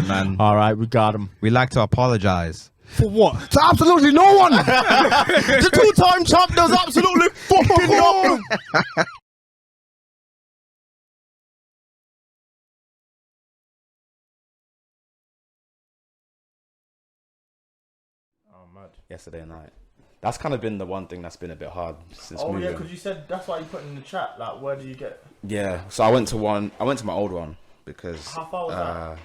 man. All right, we got him. We like to apologize. For what? To absolutely no one. The two-time champ does absolutely fucking nothing. Oh, mad. Yesterday night. That's kind of been the one thing that's been a bit hard since moving. Yeah, because you said that's why you put in the chat. Like, where do you get? Yeah, so I went to my old one because. How far was that?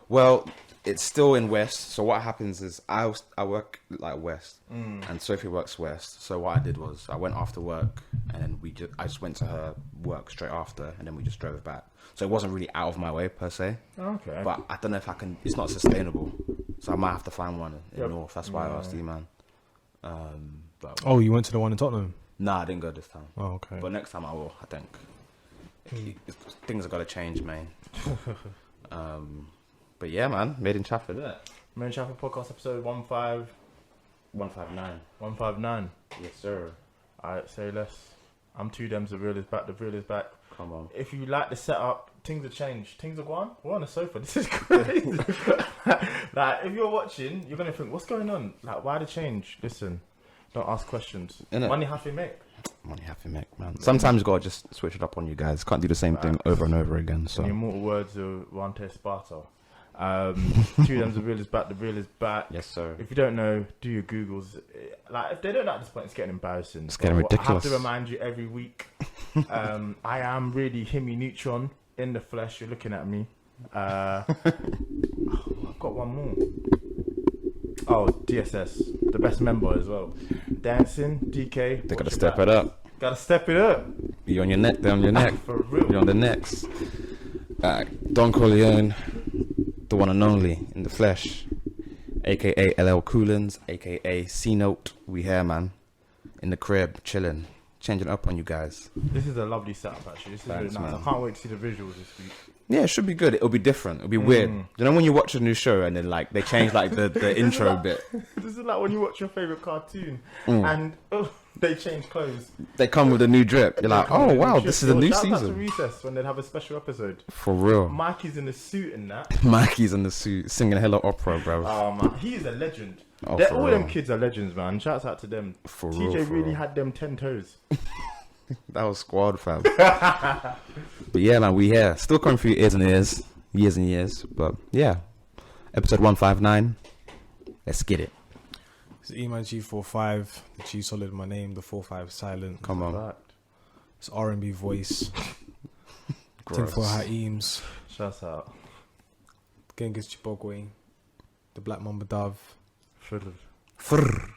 Well, it's still in West. So what happens is I work like West, and Sophie works West. So what I did was I went after work, and then I just went to her work straight after, and then we just drove back. So it wasn't really out of my way per se. Okay. But I don't know if I can. It's not sustainable, so I might have to find one in North. That's why I asked Eman. Oh, you went to the one in Tottenham? Nah, I didn't go this time. Oh, okay. But next time I will, I think. Things have got to change, man. But yeah, man, Made in Chafford, isn't it? Made in Chafford podcast episode 159. 159. Yes, sir. Alright, say less. I'm two Dems, the real is back, the real is back. Come on. If you like the setup, things have changed. Things are gone. We're on a sofa. This is crazy. Like, if you're watching, you're going to think, what's going on? Like, why the change? Listen, don't ask questions. Innit? Money have to make. Money have to make, man. Sometimes you got to just switch it up on you guys. Can't do the same thing over and over again. So. In the immortal words of Wante Sparta. Two Dems, the real is back, the real is back. Yes, sir. If you don't know, do your Googles. Like, if they don't know at this point, it's getting embarrassing. It's getting but ridiculous. I have to remind you every week. I am really Himi Neutron in the flesh. You're looking at me. I've got one more. Oh, DSS, the best member as well. Dancing, DK. They got to step it up. Gotta step it up. You on your neck, they're on your neck. For real. You're on the necks. Don Corleone, the one and only in the flesh, aka LL Coolins, aka C Note. We here, man, in the crib, chilling, changing up on you guys. This is a lovely setup, actually. This is Thanks, really nice. man. I can't wait to see the visuals this week. Yeah, it should be good. It'll be different. It'll be weird. You know when you watch a new show and then like they change like the intro bit. This is like when you watch your favorite cartoon and they change clothes. They come with a new drip. You're like, oh wow, this is a new Shout out to season. Recess when they'd have a special episode. For real. Mikey's in the suit and that. Mikey's in the suit singing hella opera, bro. Oh man, he is a legend. Oh, for All real. them kids are legends, man. Shouts out to them. For TJ real, for really real. had them 10 toes. That was squad, fam. But yeah, man, we here. Still coming through years and years. But yeah, episode 159. Let's get it. It's Eman G45. The G solid my name. The 45 silent. Come on. It's R&B voice. Gross. Tinfoil hat Eames. Shouts out. Genghis Chibogwe. The Black Mamba Dove. Frrr.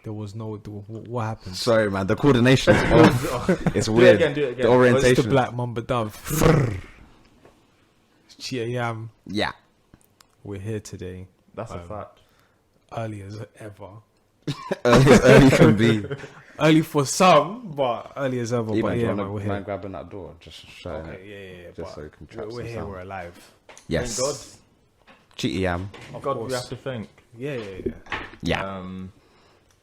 There was no. What happened? Sorry, man. The coordination is off. It's weird. Do it again. The orientation. It's the Black Mamba Dove. Chia Yam. Yeah. We're here today. That's a fact. Early as ever. Early can be. Early for some, but early as ever. Even But if you yeah, wanna man, we're mind here. grabbing that door, just showing Okay, it. yeah. Just but so you can trap we're some here. sound. We're alive. Yes. Thank God. Cheaty yam. God, course. we have to thank. Yeah. Yeah.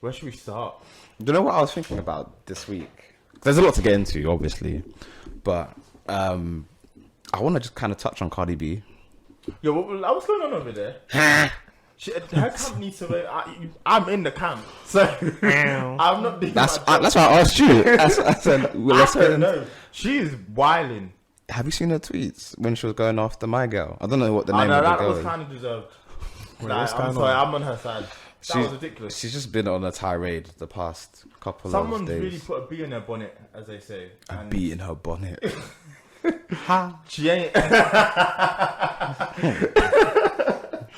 Where should we start? Do you know what I was thinking about this week? There's a lot to get into, obviously, but I want to just kind of touch on Cardi B. Yo, what's going on over there? Her camp needs to. I'm in the camp, so I'm not. That's why I asked you. I said, well, let's I get don't in. know. She is wilding. Have you seen her tweets when she was going after my girl? I don't know what the name of the That girl was is. kind of deserved. Wait, Like, what's I'm going sorry, on? I'm on her side. That was ridiculous. She's just been on a tirade the past couple Someone's of days. really put a bee in her bonnet, as they say. A and bee in her bonnet. She ain't.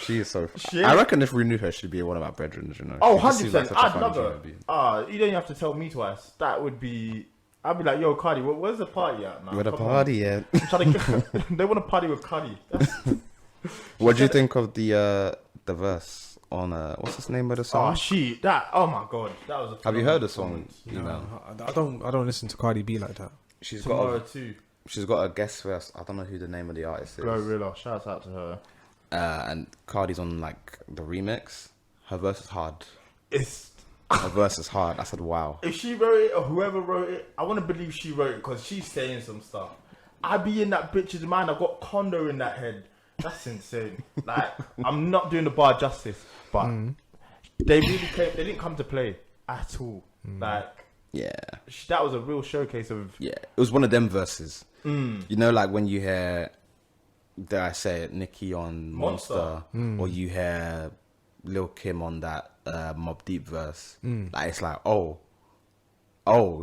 She is so. She I ain't- reckon if we knew her, she'd be one of our brethren. You know. Oh, She just seems 100%. such a I'd funny love her. human being. You don't even have to tell me twice. That would be. I'd be like, yo, Cardi, where's the party at, man? With a Come on. party, yeah. I'm trying to get, they want to party with Cardi. What do you think of the verse on what's the name of the song? Oh my god, that was. Have you heard the song? No, I don't listen to Cardi B like that. She's Tomorrow got too. she's got a guest verse. I don't know who the name of the artist is. Glorilla, shouts out to her. And Cardi's on like the remix. Her verse is hard. It's Her verse is hard. I said, wow. if she wrote it or whoever wrote it, I want to believe she wrote it because she's saying some stuff. I be in that bitch's mind. I got condo in that head. That's insane. Like, I'm not doing the bar justice, but they they didn't come to play at all. Like, Yeah. that was a real showcase of. Yeah. It was one of them verses. You know, like when you hear, dare I say it, Nicki on Monster, or you hear Lil Kim on that Mobb Deep verse. Like, it's like, oh,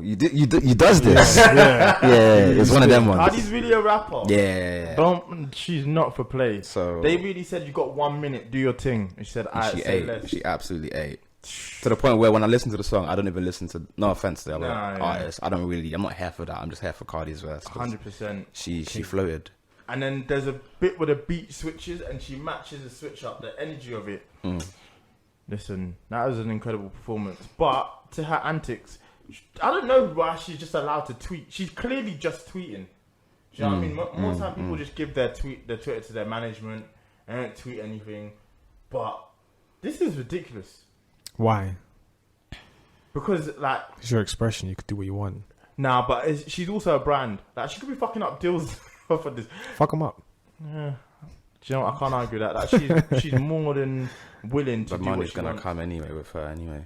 you does this. Yeah. It's one of them ones. Cardi's really a rapper. Yeah. She's not for play. So they really said, you got 1 minute, do your thing. And she said, I she say ate. less. She absolutely ate. To the point where when I listen to the song, I don't even listen to. No offense to the other artists. I'm not here for that. I'm just here for Cardi's verse. 100%. She floated. And then there's a bit where the beat switches and she matches the switch up, the energy of it. Listen, that was an incredible performance. But to her antics, I don't know why she's just allowed to tweet. She's clearly just tweeting. Do you know what I mean? More time people just give their Twitter to their management and don't tweet anything. But this is ridiculous. Why? Because, like... It's your expression. You could do what you want. Nah, but she's also a brand. Like, she could be fucking up deals for this. Fuck them up. Yeah. Do you know what? I can't argue that. Like, she's more than willing to do what she wants. The money's gonna come anyway with her anyway.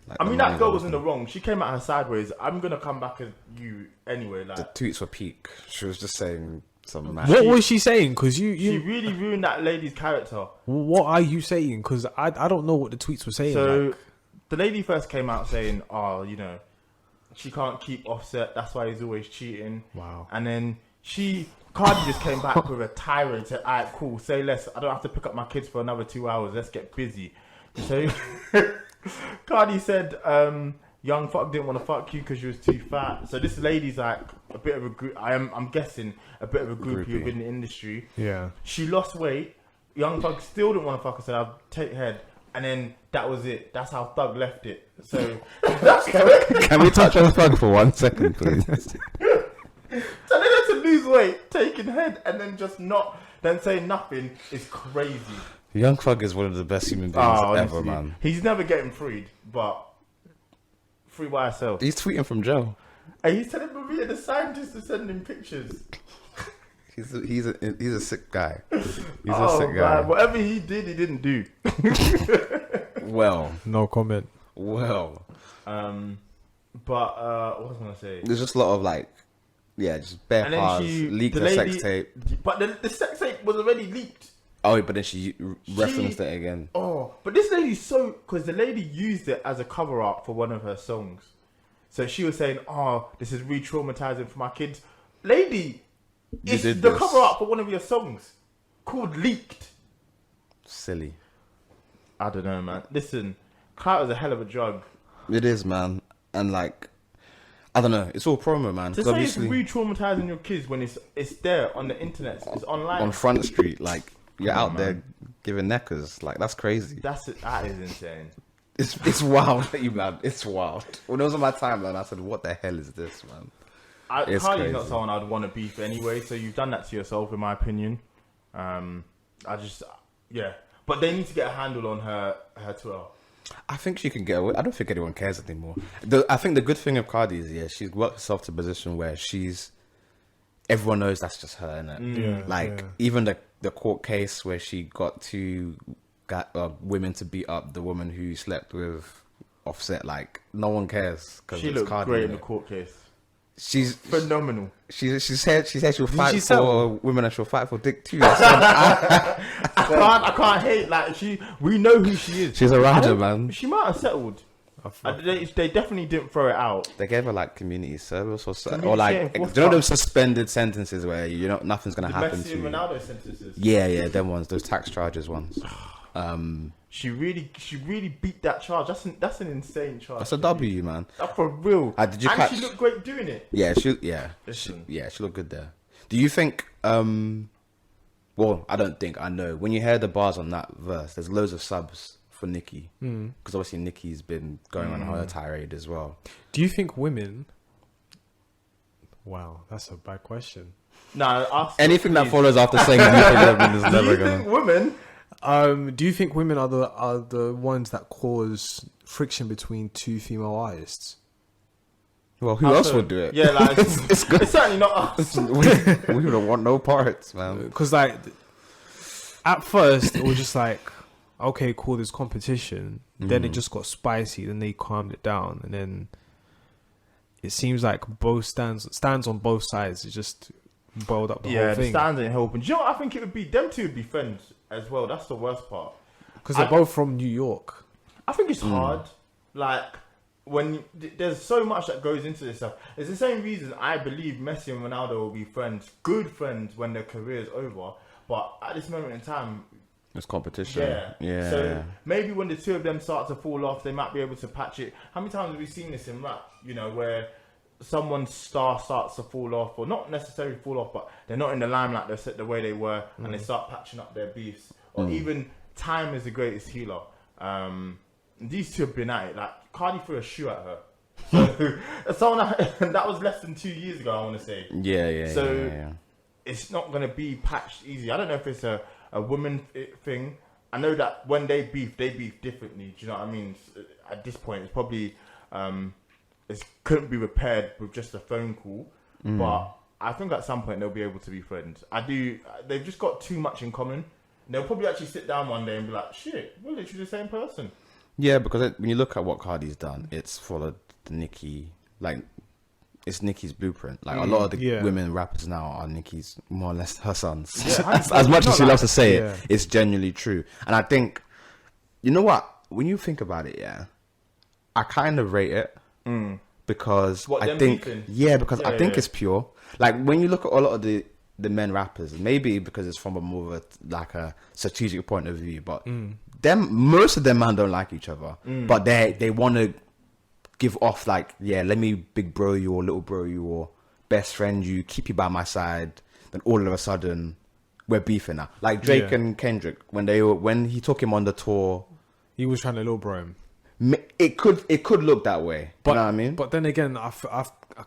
Like, I mean, that girl was in the wrong. She came at her sideways. I'm gonna come back at you anyway. Like, the tweets were peak. She was just saying some mad. What was she saying? Because she you really ruined that lady's character. What are you saying? Because I don't know what the tweets were saying. So like. the lady first came out saying, "Oh, you know, she can't keep Offset. That's why he's always cheating." Wow. And then Cardi just came back with a tirade and said, "Alright, cool. Say less. I don't have to pick up my kids for another 2 hours. Let's get busy." So Cardi said, "Young fuck didn't want to fuck you because you was too fat." So this lady's like a bit of a group. I'm guessing a bit of a groupie within the industry. Yeah. She lost weight. Young Thug still didn't want to fuck her. Said, "I'll take head." And then that was it. That's how Thug left it. So that's Can we touch on Thug for 1 second, please? So they had to lose weight, taking head, and then just then saying nothing is crazy. Young Thug is one of the best human beings ever, honestly, man. He's never getting freed, but free by herself. He's tweeting from jail. And he's telling Maria, the scientist, to send him pictures. He's a sick guy. He's Oh, a sick guy. man. Whatever he did, he didn't do. Well, No comment. But what was I gonna say? there's just a lot of like, just bare And then parts, leaked the sex tape. But the sex tape was already leaked. Oh, but then she referenced it again. Oh, but this lady's because the lady used it as a cover up for one of her songs. So she was saying, "Oh, this is re-traumatizing for my kids." Lady, it's the cover up for one of your songs called Leaked. Silly. I don't know, man. Listen, clout is a hell of a drug. It is, man. And like, I don't know. It's all promo, man. To 'Cause say it's obviously re-traumatizing your kids when it's there on the internet, it's online. on Front Street, like you're Come on, out there man. giving neckers. Like that's crazy. That is insane. It's wild, man. It's wild. When it was on my timeline, I said, "What the hell is this, man?" It's Cardi's not crazy. someone I'd want to beef anyway, so you've done that to yourself, in my opinion. But they need to get a handle on her Twitter. I think she can get away. I don't think anyone cares anymore. I think the good thing of Cardi is, she's worked herself to a position where everyone knows that's just her, innit? Even the court case where she got women to beat up the woman who slept with Offset, like no one cares because She it's looked Cardi. great in innit? the court case. She's Phenomenal. She said she'll fight she for sell? women and she'll fight for dick too. I can't hate, like, we know who she is. She's a rider, man. She might have settled. They definitely didn't throw it out. They gave her like community service or Community do service. you know those suspended sentences where nothing's gonna The happen Messi to and you? Ronaldo sentences. Yeah, them ones, those tax charges ones. She really beat that charge. That's an insane charge. That's a W, man. That's for real. Did you and catch? she looked great doing it. She looked good there. Do you think? Well, I don't think I know. When you hear the bars on that verse, there's loads of subs for Nicki because obviously Nicki's been going on her tirade as well. Do you think women? Wow, that's a bad question. No, Anything that follows after saying do you think women is Do never you gonna. think women? Do you think women are the ones that cause friction between two female artists? Well, who else would do it? Yeah, like it's good. it's certainly not us. we don't want no parts, man. Because like, at first it was just like, okay, cool, there's competition. Then it just got spicy. Then they calmed it down, and then it seems like both stands on both sides. It just boiled up the whole the thing. stands ain't helping. Do you know what I think it would be? Them two would be friends as well. That's the worst part. Because they're both from New York. I think it's hard. Like, when there's so much that goes into this stuff. It's the same reason I believe Messi and Ronaldo will be friends, good friends, when their career is over. But at this moment in time, It's competition. Yeah. So maybe when the two of them start to fall off, they might be able to patch it. How many times have we seen this in rap? You know, where someone's star starts to fall off, or not necessarily fall off, but they're not in the limelight the way they were, and they start patching up their beefs. Or even time is the greatest healer. These two have been at it. Like, Cardi threw a shoe at her. So that was less than 2 years ago, I want to say. Yeah. It's not going to be patched easy. I don't know if it's a woman thing. I know that when they beef differently. Do you know what I mean? At this point, it's probably it couldn't be repaired with just a phone call. But I think at some point they'll be able to be friends. They've just got too much in common. They'll probably actually sit down one day and be like, "Shit, we're literally the same person." Yeah, because when you look at what Cardi's done, it's followed the Nicki, like, it's Nicki's blueprint. Like, a lot of the women rappers now are Nicki's, more or less, her sons. Yeah, as much as she loves to say it, it's genuinely true. And I think, you know what? When you think about it, I kind of rate it because I think, I think it's pure. Like, when you look at a lot of the men rappers, maybe because it's from a more of a strategic point of view, but most of them man don't like each other, but they want to give off like, let me big bro you or little bro you or best friend you, keep you by my side. Then all of a sudden we're beefing now. Like Drake and Kendrick, when he took him on the tour, he was trying to little bro him. It could look that way, but, you know what I mean? But then again, I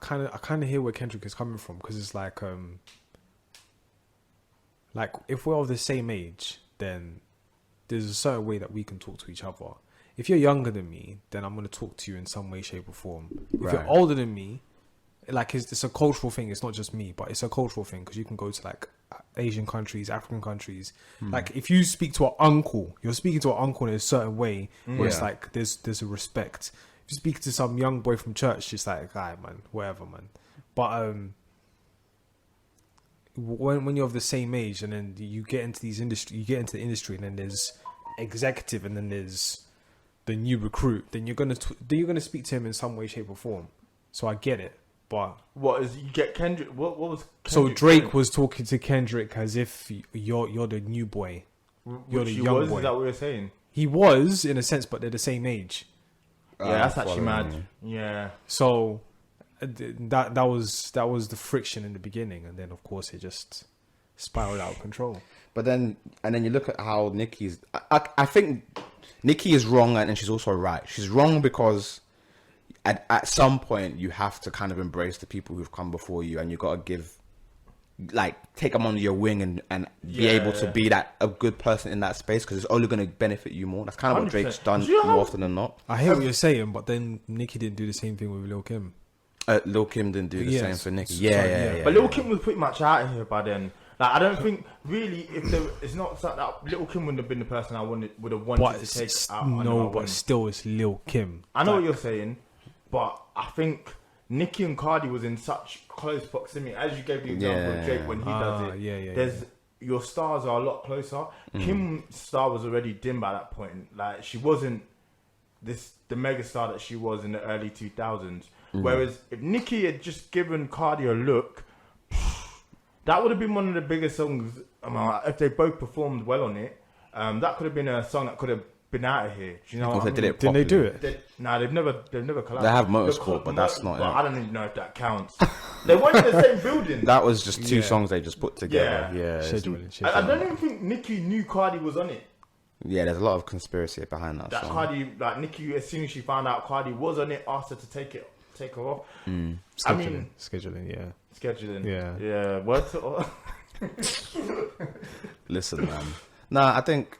kind of hear where Kendrick is coming from, because it's like if we're of the same age, then there's a certain way that we can talk to each other. If you're younger than me, then I'm going to talk to you in some way, shape or form. If you're older than me, like it's a cultural thing. It's not just me, but it's a cultural thing, because you can go to like Asian countries, African countries. Like if you speak to an uncle, you're speaking to an uncle in a certain way where it's like there's a respect. If you speak to some young boy from church, just like, guy, man, whatever, man. But when you're of the same age, and then you get into the industry, and then there's executive, and then there's the new recruit, then you're gonna speak to him in some way, shape, or form. So I get it, but what is you get Kendrick? What was Kendrick so Drake was talking to Kendrick as if you're the new boy, you're the young boy. Is that what you're saying? He was in a sense, but they're the same age. Yeah, that's actually mad. Yeah. So that was the friction in the beginning, and then of course it just spiraled out of control. But then you look at how Nicki's. I think Nicki is wrong, and she's also right. She's wrong because at some point you have to kind of embrace the people who've come before you, and you got to take them under your wing and be able to be a good person in that space, because it's only going to benefit you more. That's kind of 100%. What Drake's done more often than not. I hear what you're saying, but then Nicki didn't do the same thing with Lil Kim. Lil Kim didn't do the same for Nicki. But Lil Kim was pretty much out of here by then. Like, I don't think really it's not something that Lil Kim wouldn't have been the person I would have wanted to take out. No, but still, it's Lil Kim. I know what you're saying, but I think Nicki and Cardi was in such close proximity. As you gave the example of Drake when he does it. Your stars are a lot closer. Kim's star was already dim by that point. Like, she wasn't the mega star that she was in the early 2000s. Whereas if Nicki had just given Cardi a look, that would have been one of the biggest songs. If they both performed well on it, that could have been a song that could have been out of here. Do you know what I mean? Didn't they do it? They've never collabed. They have Motorsport, but that's not. I don't even know if that counts. They weren't in the same building. That was just two songs they just put together. Scheduling. I don't even think Nicki knew Cardi was on it. Yeah, there's a lot of conspiracy behind that song. Cardi, like Nicki, as soon as she found out Cardi was on it, asked her to take her off. Scheduling, yeah. Word to all. Listen, man. Nah, I think.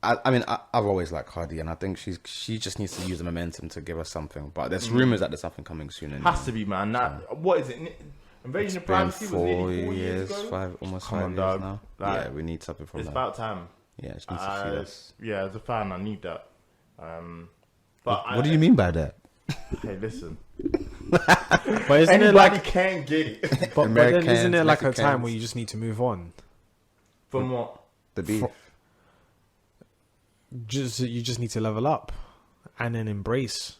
I've always liked Cardi, and I think she just needs to use the momentum to give us something. But there's rumors that there's something coming soon. Has to be, man. What is it? Invasion of Been Privacy was nearly 4 4 years years, ago. almost Come 5 on, years dog. now. Like, Yeah, we need something from It's that. about time. Yeah, just need to see this. Yeah, as a fan, I need that. But What do you mean by that? Hey, listen. But isn't it Anybody like? can get it. But then isn't Americans, there like a time Mexicans. where you just need to move on? From what? The beef. You just need to level up, and then embrace.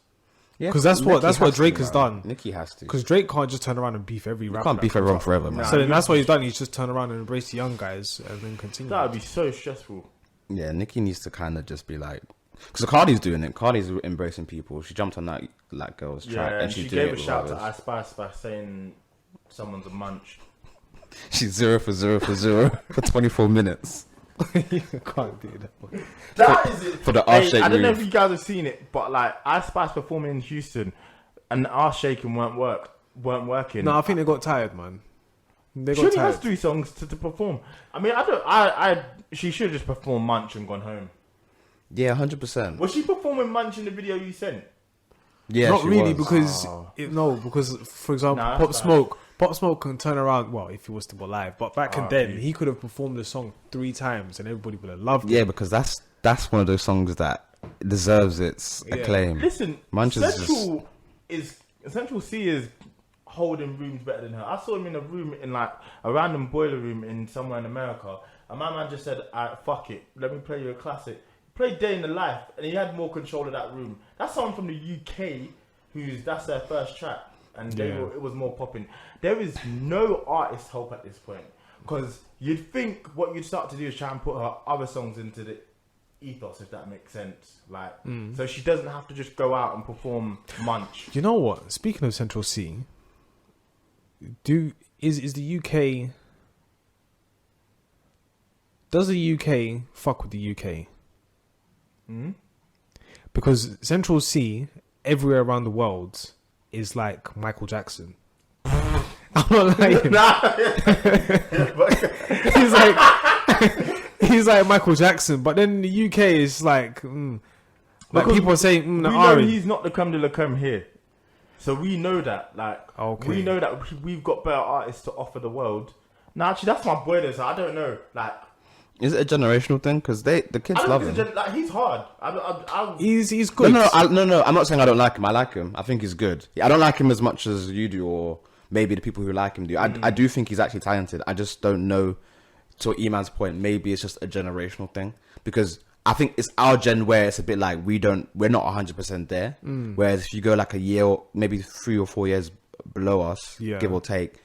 Yeah, Because that's what Nicki Drake to, has man. done. Nicki has to. Because Drake can't just turn around and beef every rapper. Can't that beef comes everyone up. forever, man. Nah. So then that's what he's done. He's just turned around and embraced the young guys and then continue. That would be so stressful. Yeah, Nicki needs to kind of just be like, because Cardi's doing it. Cardi's embracing people. She jumped on that girl's track Yeah, and she's she doing gave a it with shout to others. Ice Spice by saying someone's a munch. She's 0 for 0 for 0 for 24 minutes. You can't do that. That is it. For the arse shake I don't know move. if you guys have seen it, but like Ice Spice performing in Houston and the arse shaking weren't working. No, I think they got tired, man. They got Surely tired. has 3 songs to perform. I mean, she should have just performed Munch and gone home. Yeah, 100%. Was she performing Munch in the video you sent? Yeah, Not she really, was. because for example, Nah, Pop that's Smoke can turn around. Well, if he was to go live, but back then okay. he could have performed the song 3 times and everybody would have loved Yeah, it. because that's one of those songs that deserves its acclaim. Listen, Munch is Central C is holding rooms better than her. I saw him in a room in like a random boiler room in somewhere in America, and my man just said, "Alright, fuck it, let me play you a classic." Played Day in the Life, and he had more control of that room. That's someone from the UK that's their first track, and it was more popping. There is no artist help at this point, because you'd think what you'd start to do is try and put her other songs into the ethos, if that makes sense. Like, so she doesn't have to just go out and perform Munch. You know what? Speaking of Central C, is the UK? Does the UK fuck with the UK? Because Central C, everywhere around the world, is like Michael Jackson. I'm not lying. he's like Michael Jackson, but then in the UK it's like people are saying we know he's not the creme de la creme here, so we know that. Like, we know that we've got better artists to offer the world. No, actually, that's my boy. There, so I don't know. Like, it a generational thing? Because the kids love him. Like, he's hard. He's good. No. I'm not saying I don't like him. I like him. I think he's good. I don't like him as much as you do, or maybe the people who like him do. I do think he's actually talented. I just don't know. To Eman's point, maybe it's just a generational thing, because I think it's our gen where it's a bit like we're not 100% there. Whereas if you go like a year, or maybe 3 or 4 years below us, give or take,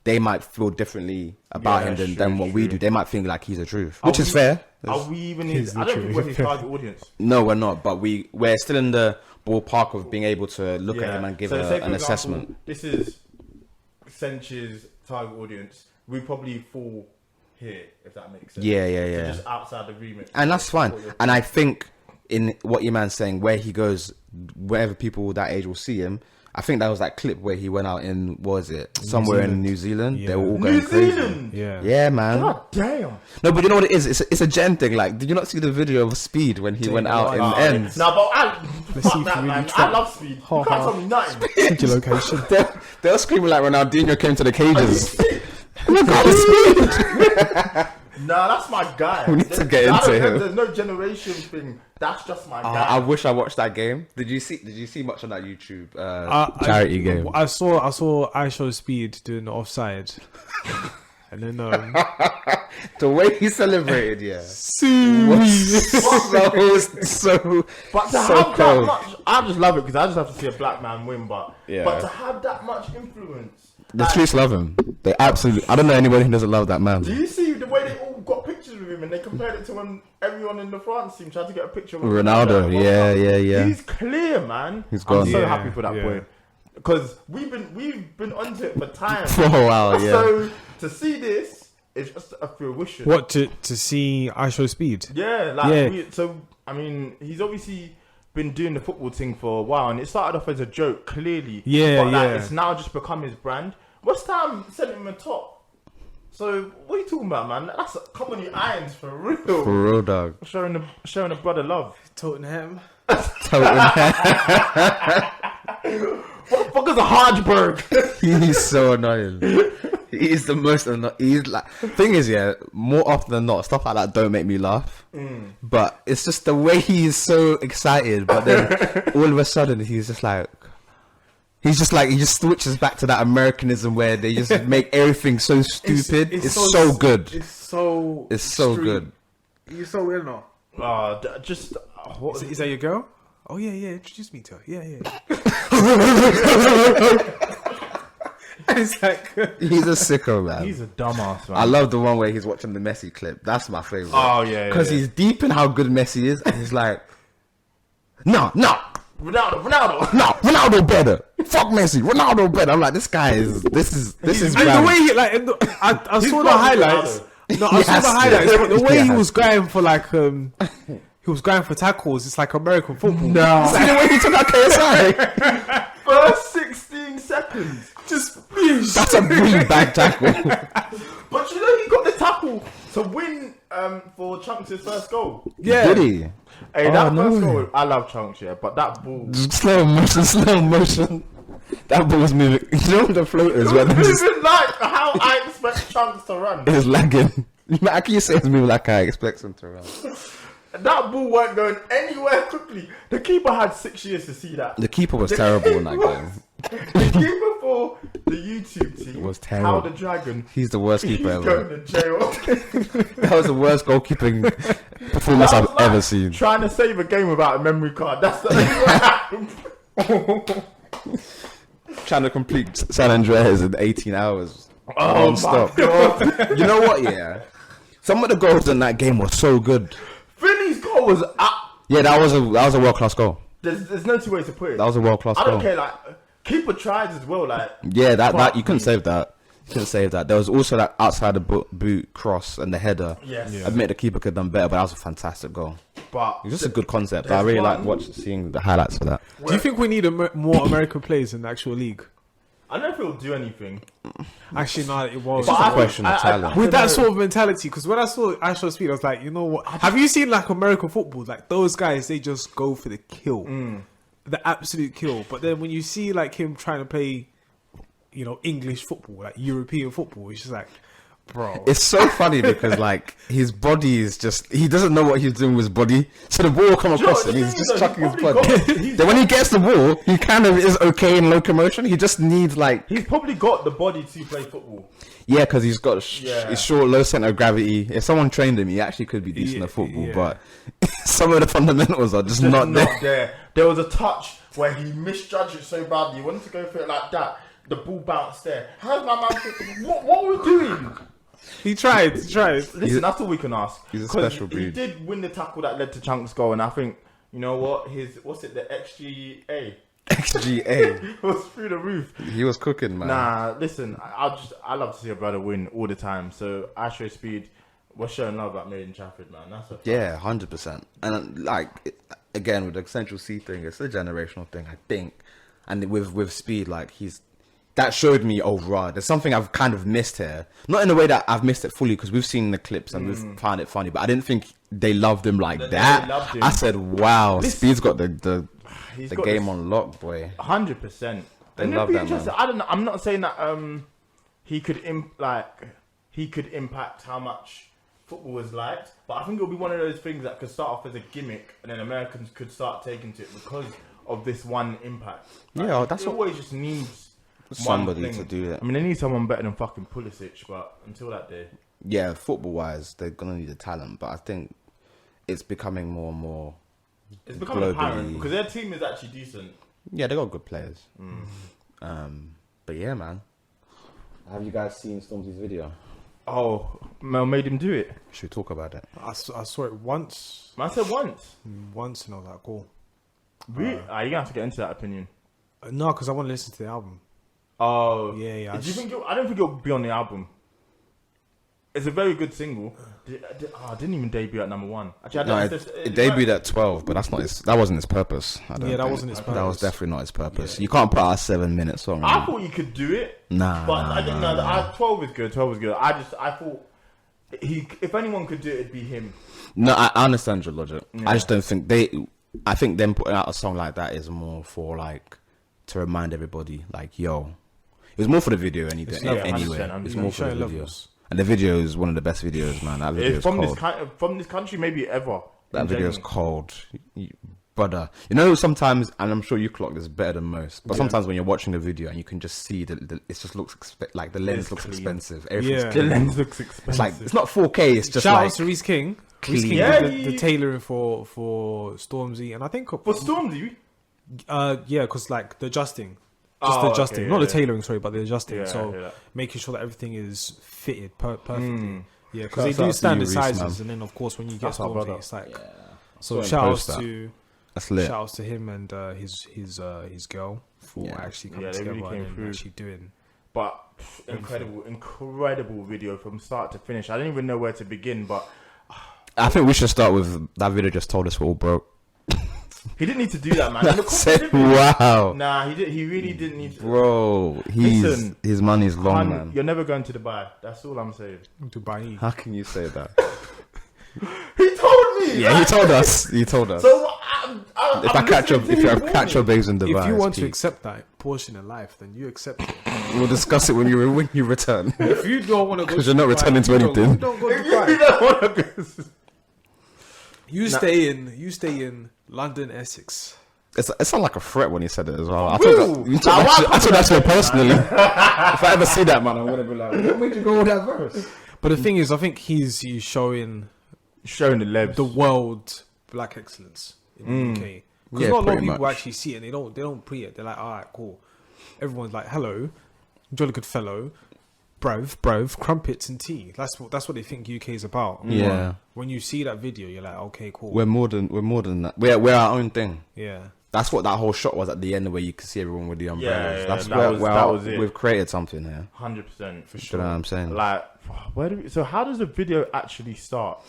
they might feel differently about him than what we do. They might think like he's the truth, which is fair. Are we even? I don't think we're his target audience. No, we're not. But we're still in the ballpark of being able to look at him and give say, for an example, assessment. This is Sench's target audience. We probably fall here, if that makes sense. Yeah. So just outside the remit. And that's fine. And I think in what your man's saying, where he goes, wherever people that age will see him, I think that was that clip where he went out in, what was it? Somewhere in New Zealand. Yeah. They were all going crazy. Yeah, man. God damn. No, but you know what it is? It's a gen thing. Like, did you not see the video of Speed when he went out in ends? No, but fuck that, man. I love Speed. You can't tell me nothing. Check your location. They were screaming like Ronaldinho came to the cages. Oh my God, it's Speed! Nah, that's my guy. We need to get into him. There's no generation thing. That's just my guy. I wish I watched that game. Did you see much on that YouTube charity game? I saw I Show Speed doing the offside, and then the way he celebrated, so but to have that much, I just love it because I just have to see a black man win. But to have that much influence, the streets love him. They absolutely. I don't know anybody who doesn't love that man. Do you see the way they all got pictures with him and they compared it to when everyone in the France team tried to get a picture with Ronaldo? Yeah. He's clear, man. He's gone. I'm so happy for that boy because we've been onto it for time. For a while, yeah. So to see this is just a fruition. What to see I Show Speed? Yeah, like I mean, he's obviously been doing the football thing for a while, and it started off as a joke, clearly. But it's now just become his brand. West Ham sent him a top. So what are you talking about, man? That's company irons for real. For real, dog. Showing a brother love. Tottenham. What the fuck is a Hodgeberg? He's so annoying. He's the most annoying. He's like, thing is, yeah, more often than not, stuff like that don't make me laugh. But it's just the way he's so excited, but then all of a sudden he just switches back to that Americanism where they just make everything so stupid. It's so good. It's so extreme. Good. You're so weird now. Is that your girl? Oh yeah. Introduce me to her. Yeah. It's like he's a sicko, man. He's a dumbass, man. I love the one where he's watching the Messi clip. That's my favorite. Oh yeah, because he's deep in how good Messi is, and he's like, no, Ronaldo better. Fuck Messi, Ronaldo better. I'm like, this is. And the way he I saw the highlights. No, I saw the highlights, but the way he was going for he was going for tackles. It's like American football. No, see the way he took out KSI. First 16 seconds, that's a really bad tackle. But you know he got the tackle to win for Chunks' first goal. Yeah, did he? Hey, that first goal, I love Chunks, yeah, but that ball, slow motion. That ball was moving. You know the floaters were moving like how I expect Chunks to run. It was lagging. How can you say it's moving like I expect him to run? That ball weren't going anywhere quickly. The keeper had 6 years to see that. The keeper was terrible in that game. The keeper for the YouTube team was terrible. How the Dragon. He's the worst keeper ever. Going to jail. That was the worst goalkeeping performance I've ever seen. Trying to save a game without a memory card. That's the what happened. Trying to complete San Andreas in 18 hours. Oh my God. You know what? Yeah, some of the goals in that game were so good. Finney's goal was up. Yeah, that was a world class goal. There's no two ways to put it. That was a world class goal. I don't care. Like keeper tries as well. Like yeah, that you couldn't save that. You couldn't save that. There was also that outside the boot cross and the header. Yes. Yeah. I admit the keeper could have done better, but that was a fantastic goal. But it's just a good concept. I really like seeing the highlights for that. Do you think we need more American players in the actual league? I don't know if it'll do anything. Actually, no, it was. It's just a question of talent. With that sort of mentality, because when I saw Ashton Speed, I was like, you know what? Have you seen like American football? Like those guys, they just go for the kill, the absolute kill. But then when you see like him trying to play, you know, English football, like European football, it's just like, bro. It's so funny because like his body is he doesn't know what he's doing with his body, so the ball will come across him. He's just chucking his body. Then when he gets the ball, he kind of is okay in locomotion. He just needs like he's probably got the body to play football. Yeah, because he's got he's short, low center of gravity. If someone trained him, he actually could be decent at football. But some of the fundamentals are just not there. There was a touch where he misjudged it so badly. He wanted to go for it like that. The ball bounced there. How's my man? What are we doing? He tried. Listen, that's all we can ask. He's a special breed. He did win the tackle that led to Chunk's goal, and I think you know what? The XGA was through the roof. He was cooking, man. Nah, listen, I love to see a brother win all the time. So Ashray Speed, we're showing love at Made In Chafford, man. That's a 100%. And like again with the Central C thing, it's a generational thing, I think. And with Speed, like that showed me, oh, right, there's something I've kind of missed here. Not in a way that I've missed it fully, because we've seen the clips and we've found it funny, but I didn't think they loved him like that. I said, wow, Speed's got the game on lock, boy. 100%. They love that, man. I don't know. I'm not saying that he could impact how much football was liked, but I think it'll be one of those things that could start off as a gimmick, and then Americans could start taking to it because of this one impact. Like, yeah, that's always just needs somebody to do that. I mean, they need someone better than fucking Pulisic, but until that day, yeah, football wise, they're gonna need the talent, but I think it's becoming more and more. It's becoming apparent because their team is actually decent. Yeah, they got good players. But yeah, man. Have you guys seen Stormzy's video? Oh, Mel made him do it. Should we talk about it? I saw it once. I said once. Once, and I was like, cool. Really? You're gonna have to get into that opinion. No, because I want to listen to the album. Oh yeah. Do you think I don't think it'll be on the album. It's a very good single. It didn't even debut at number 1. Actually, it debuted at 12, but that wasn't its purpose. That wasn't its purpose. That was definitely not its purpose. Yeah. You can't put out a 7-minute song. I thought you could do it. Nah. 12 is good. 12 is good. I thought if anyone could do it, it'd be him. No, I understand your logic. Yeah. I just don't think I think them putting out a song like that is more for like to remind everybody, like, yo, it was more for the video anyway. It's more for the video. Levels. And the video is one of the best videos, man. That video is cold. From this country, maybe ever. That video is cold. Brother, you know, sometimes, and I'm sure you clock this better than most, but sometimes when you're watching the video and you can just see it just looks like the lens looks expensive. The lens looks expensive. It's like, it's not 4K, it's just Shout like... out to Reese King. Clean. Reese King did the tailoring for Stormzy, and I think... For Stormzy? Yeah, because like the adjusting. Just the adjusting. Okay, not the tailoring, sorry, but the adjusting. Yeah, so making sure that everything is fitted perfectly. Yeah, because That's they do up to standard you, Reese, sizes, man. and then of course when you get Stormzy, it's like... So So shout outs post to... That's lit. Shout outs to him and his girl for actually coming together really and actually doing. But incredible video from start to finish. I don't even know where to begin, but I think we should start with that video just told us we're all broke. he didn't need to do that, man. Wow. Nah, he really didn't need to. Bro, his money's long, man. You're never going to Dubai. That's all I'm saying. Dubai. How can you say that? He told me. Yeah, he told us. He told us. So If I catch your babes in Dubai, If you want it's to peak. accept that portion in life, then you accept it. We'll discuss it when you return. If you don't want to go, Because you're not returning to anything. You don't go to You Dubai. don't want to go. You stay in London, Essex. It's not like a threat when he said it as well. I Real. took that to him personally. If I ever see that, man, I'm gonna be like, what made you go with that verse? But the thing is, I think he's showing Showing the lebs. the world black excellence in the UK. Because Yeah, not a lot of pretty people much. actually see it. And they don't pre it. They're like, all right, cool. Everyone's like, hello, jolly good fellow, bruv, crumpets and tea. That's what they think UK is about. Yeah. When you see that video, you're like, okay, cool. We're more than that. We're our own thing. Yeah. That's what that whole shot was at the end, where you could see everyone with the umbrellas. Yeah, That's that was it. We've created something here. 100% for You sure. know what I'm saying? Like, so how does the video actually start?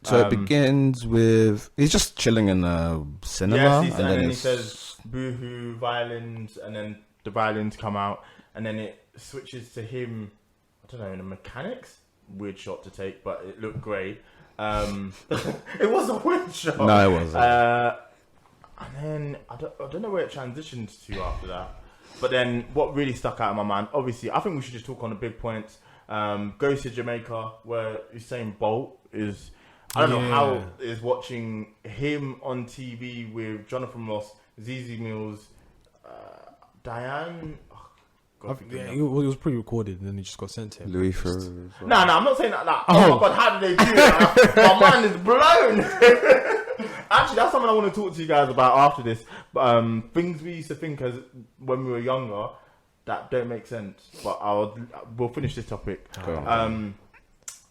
So it begins with he's just chilling in a cinema, and then he it's- says boohoo violins, and then the violins come out, and then it switches to him, I don't know, in a mechanics. Weird shot to take, but it looked great. It was a weird shot. No, it wasn't. And then I don't know where it transitions to after that. But then what really stuck out in my mind, obviously, I think we should just talk on the big points. Goes to Jamaica, where Usain Bolt is. I don't know how is watching him on TV with Jonathan Ross, ZZ Mills, Diane. Oh, God, It was pre-recorded and then it just got sent to him. Louis Theroux. No, I'm not saying that. Oh my God, how did they do that? My mind is blown. Actually, that's something I want to talk to you guys about after this. Things we used to think as when we were younger that don't make sense. But we'll finish this topic.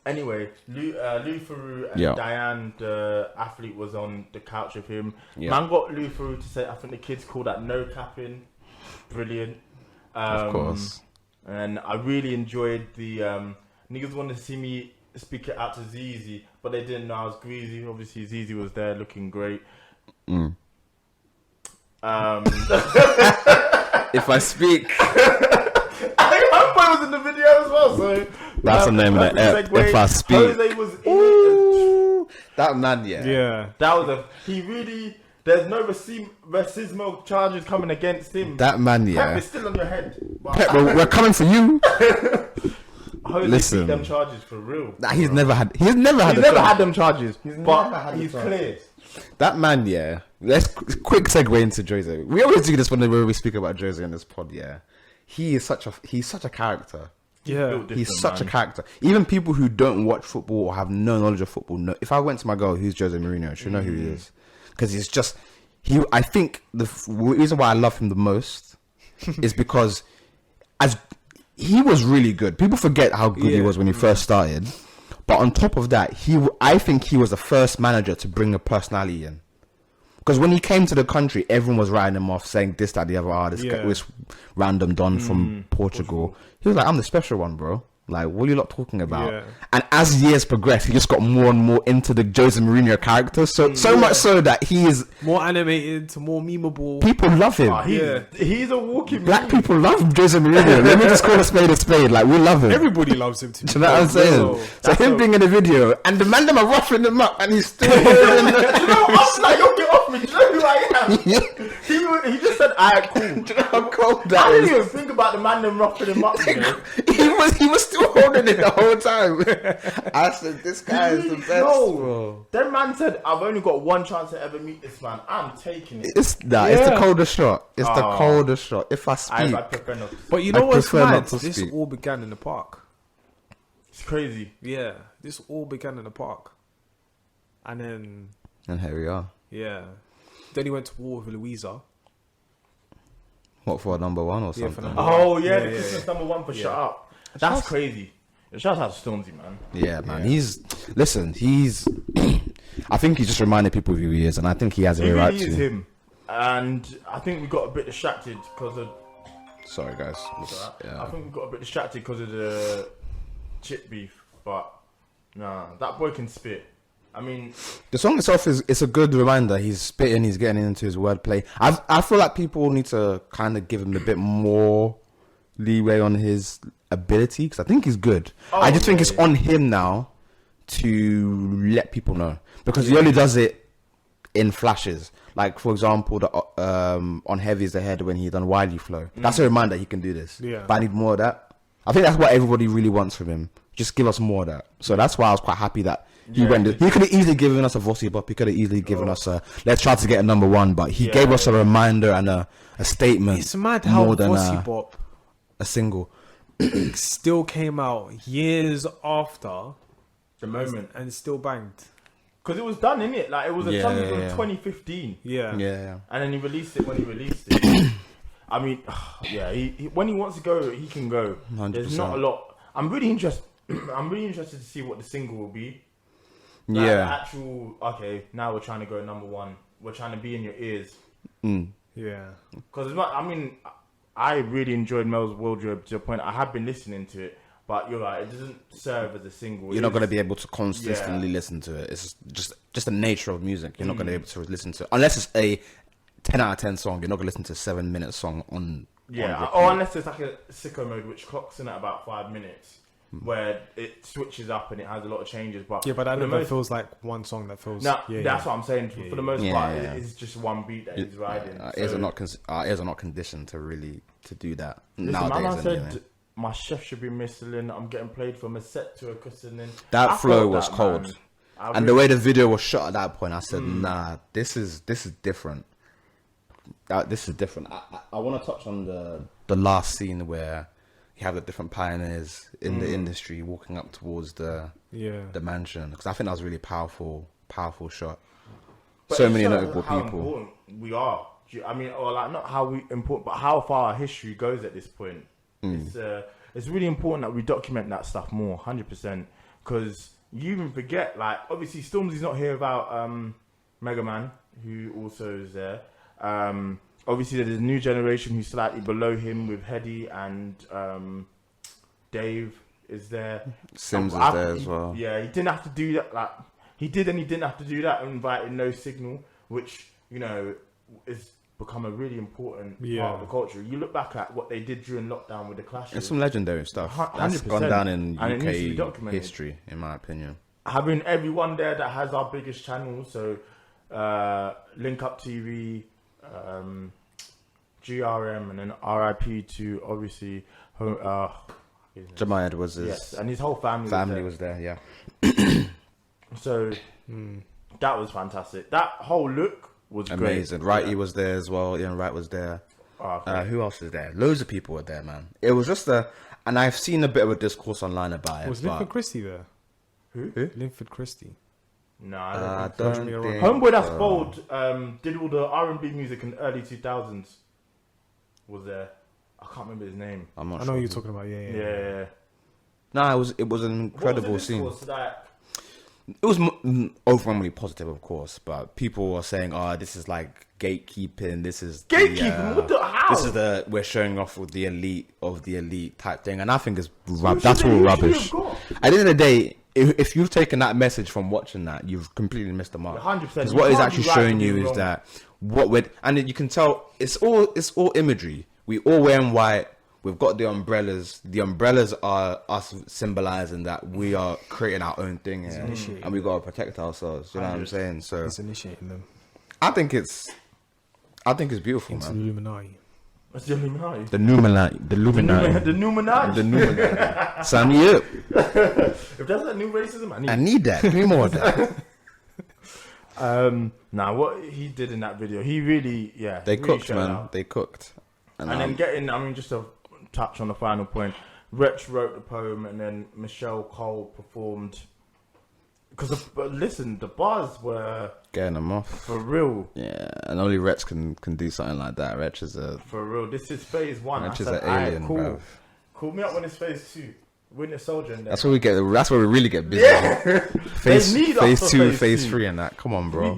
Anyway, Lou Theroux and Diane, the athlete, was on the couch with him. Yeah. Man got Lou Theroux to say, I think the kids call that no capping. Brilliant. Of course. And I really enjoyed the niggas wanted to see me speak it out to ZZ, but they didn't know I was greasy. Obviously, ZZ was there looking great. If I speak, Homeboy was in the video as well, so that's the name of the segue. If I speak. Jose was in Ooh, that man, Yeah. That was there's no racismal charges coming against him. That man, Pep yeah. is still on your head. Pep, we're coming for you. Jose Listen. beat them charges for real. Nah, he's never had them charges, never but had he's the cleared. that man, yeah. Let's quick segue into Jose. We always do this whenever we speak about Jose in this pod, yeah. He's such a character. Yeah. He's such a character. Even people who don't watch football or have no knowledge of football know. If I went to my girl, who's Jose Mourinho, she'll know who he is, because he's just I think the reason why I love him the most is because as he was really good. People forget how good he was when he first started, but on top of that, I think he was the first manager to bring a personality in. Because when he came to the country, everyone was writing him off, saying this, that, the other. This random don from Portugal. He was like, I'm the special one, bro. Like, what are you lot talking about? Yeah. And as years progressed, he just got more and more into the Jose Mourinho character. So much so that he is more animated, more memeable. People love him. He's a walking Black people love Jose Mourinho. Let me just call a spade a spade. Like, we love him. Everybody loves him. Do you know what I'm saying? So him being in the video, and the man them are roughing him up, and he's still. You know, I'm like, yo, get off me. Do you know who I am? He just said, alright, cool. Do you know how cold that I didn't is? even think about the man them roughing him up, you know. he was still holding it the whole time. I said, this guy is the best, bro. That man said, I've only got one chance to ever meet this man. I'm taking it. It's the coldest shot. It's the coldest shot. If I speak, I prefer not to. But you know I what's prefer mad? not to This speak. all began in the park. It's crazy. Yeah, this all began in the park. And then, and here we are. yeah. Then he went to war with Louisa. What, for a number one or Yeah, for something? number Oh, one. yeah, the Yeah, Christmas yeah. number one for Shut Up. That's crazy. Shout out to Stormzy, man. Yeah, man. Yeah. He's. I think he just reminded people who he is, and I think he has He every right really is to. him. And I think we got a bit distracted because of... Sorry, guys. I Yeah. think we got a bit distracted because of the chip beef. But, nah, that boy can spit. I mean... The song itself it's a good reminder. He's spitting, he's getting into his wordplay. I feel like people need to kind of give him a bit more leeway on his ability, because I think he's good. I just think it's on him now to let people know, because he only does it in flashes. Like, for example, the on Heavy is the Head, when he done Wiley Flow. That's a reminder he can do this. Yeah. But I need more of that. I think that's what everybody really wants from him. Just give us more of that. So that's why I was quite happy that he went. He could have easily given us a Vossi Bop. He could have easily given us a let's try to get a number one. But he gave us a reminder and a statement. It's mad how more than Vossi Bop a single. still came out years after The moment. and still banged. Because it was done, innit? Like, it was a song from 2015. Yeah. Yeah. And then he released it when he released it. I mean, yeah, he when he wants to go, he can go. 100%. There's not a lot. I'm really interested. I'm really interested to see what the single will be. Like, Yeah. the actual. Okay, now we're trying to go number one. We're trying to be in your ears. Yeah. Because I mean, I really enjoyed Mel's Wardrobe to the point I have been listening to it, but you're right, it doesn't serve as a single. You're not going to be able to consistently listen to it. It's just the nature of music. You're not going to be able to listen to it. Unless it's a 10 out of 10 song, you're not going to listen to a 7-minute song on Yeah, on or unless it's like a sicko mode which clocks in at about 5 minutes, where it switches up and it has a lot of changes. But Yeah, but that for the never most- feels like one song that feels. No, yeah, that's yeah. what I'm saying. For the most part, yeah. it's just one beat that he's riding. ears So- are not conditioned to really to do that Listen, nowadays. man, I said Anyway. my chef should be whistling. I'm getting played from a set to a christening. That I flow felt was that, cold. man. And the way the video was shot at that point, I said, nah, this is different. This is different. I want to touch on the last scene where you have the different pioneers in the industry walking up towards the mansion, because I think that was a really powerful shot. But So it many shows notable how people. important we are. I mean, or like not how we important, but how far our history goes at this point. It's really important that we document that stuff more, 100%. Because you even forget, like, obviously Stormzy's not here without Mega Man, who also is there. Obviously there's a new generation who's slightly below him with Hedy and Dave is there. Sims is there as well. Yeah, he didn't have to do that. Like he did, and he didn't have to do that. Inviting No Signal, which is become a really important part of the culture. You look back at what they did during lockdown with the Clash. It's some legendary stuff. That's 100%. gone down in And it needs to be UK documented. history, in my opinion. Having everyone there that has our biggest channels, so Link Up TV, GRM, and then RIP to obviously Jamal Edwards' yes, and his whole family was there, yeah. So that was fantastic. That whole look was Amazing. great. Righty was there as well. Ian Wright was there. Who else was there? Loads of people were there, man. It was just and I've seen a bit of a discourse online about it. Was but Linford Christie there? Who? Linford Christie. No, I don't don't think so. think Homeboy that's so. bold did all the R&B music in the early 2000s. Was there? I can't remember his name. I'm not I know sure. who you're talking about. Yeah. No, it was an incredible scene. It was overwhelmingly positive, of course, but people were saying, "Oh, this is like gatekeeping. This is Gatekeeping? What the how? This is we're showing off with the elite of the elite type thing," and I think it's Who that's should all they- who should rubbish. they have got? At the end of the day, if you've taken that message from watching that, you've completely missed the mark. 100%. Because You what it's can't actually be right showing and be you is wrong. that what we're and you can tell it's all imagery. We all wearing white. We've got the umbrellas. The umbrellas are us symbolizing that we are creating our own thing here, and we got to protect ourselves. You know what I'm saying? So It's initiating them. I think it's I think it's beautiful, into the man. Illuminati. What's the Illuminati? The Numinati. The Illuminati. The Illuminati. The Numinati. Sign me up. If that's that new racism, I need that. Give me more of that. Nah, what he did in that video, he really, They really cooked, showed man. out. They cooked. And then just to touch on the final point, Wretch wrote the poem, and then Michelle Cole performed. But listen, the bars were getting them off for real. Yeah, and only Wretch can do something like that. Wretch is a For real, this is phase 1. Wretch I is said, an alien, cool. bruv. Call me up when it's phase 2. Winter Soldier. And That's where we get. That's where we really get busy. Yeah. phase They need us phase for 2, phase phase 2. 3, and that. Come on, bro.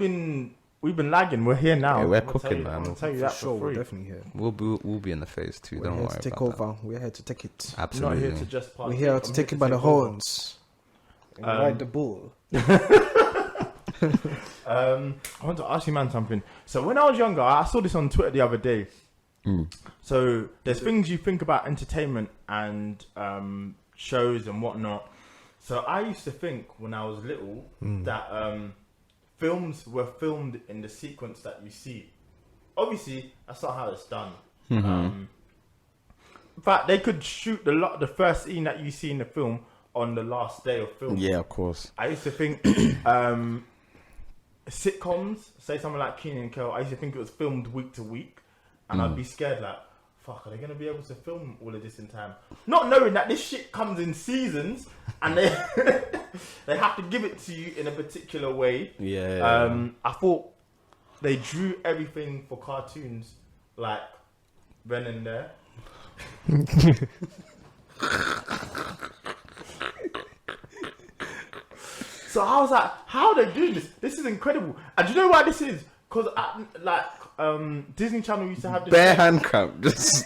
We've been lagging. We're here now. Yeah, we're I'm gonna cooking, tell you- man. I'm gonna tell you For that sure, for we're free. definitely here. We'll be in the phase 2. We're Don't here worry to take about over. We're here to take it. that. I'm not Absolutely. here to just We're here to take it by the horns. And ride the bull. I want to ask you, man, something. So when I was younger, I saw this on Twitter the other day. So there's things you think about entertainment and shows and whatnot. So I used to think when I was little that films were filmed in the sequence that you see. Obviously, that's not how it's done. In fact, they could shoot the first scene that you see in the film on the last day of film. Yeah, of course. I used to think sitcoms, say something like Kenan and Kel, I used to think it was filmed week to week, and I'd be scared like, fuck, are they gonna be able to film all of this in time? Not knowing that this shit comes in seasons, and they they have to give it to you in a particular way. Yeah. I thought they drew everything for cartoons like then and there. So I was like, how are they doing this? This is incredible. And do you know why this is? Because Disney Channel used to have this Bare hand cramp. Just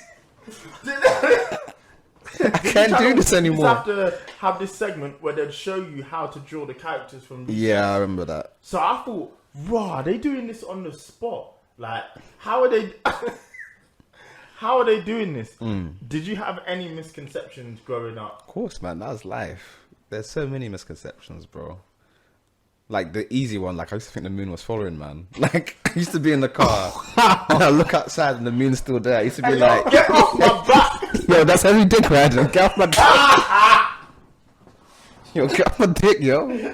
I can't do this anymore. Used to have to have this segment where they'd show you how to draw the characters from recess. Yeah, I remember that. So I thought, raw, are they doing this on the spot? Like, how are they how are they doing this? Did you have any misconceptions growing up? Of course, man. That was life. There's so many misconceptions, bro. Like the easy one, like I used to think the moon was following, man. Like I used to be in the car and I look outside and the moon's still there. I used to be like, Get off my back! yo, that's heavy dick riding. Get off my dick. Yo, get off my dick, yo.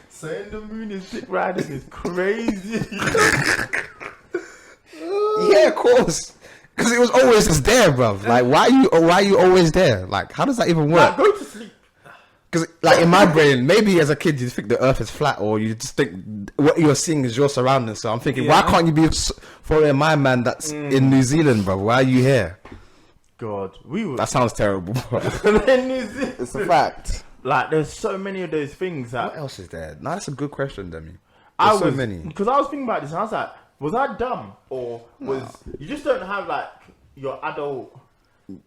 Saying the moon is dick riding is crazy. Yeah, of course. Because it was always just there, bruv. Like, why are you always there? Like, how does that even work? Like, go to sleep. Because, like, in my brain, maybe as a kid you think the earth is flat, or you just think what you're seeing is your surroundings. So I'm thinking, why can't you be following my man that's in New Zealand, bro? Why are you here? God, we were That sounds terrible, bro. in New Zealand. It's a fact. Like, there's so many of those things that What else is there? No, that's a good question, Demi. I There's so was, many. because I was thinking about this and I was like, was I dumb or was you just don't have like your adult?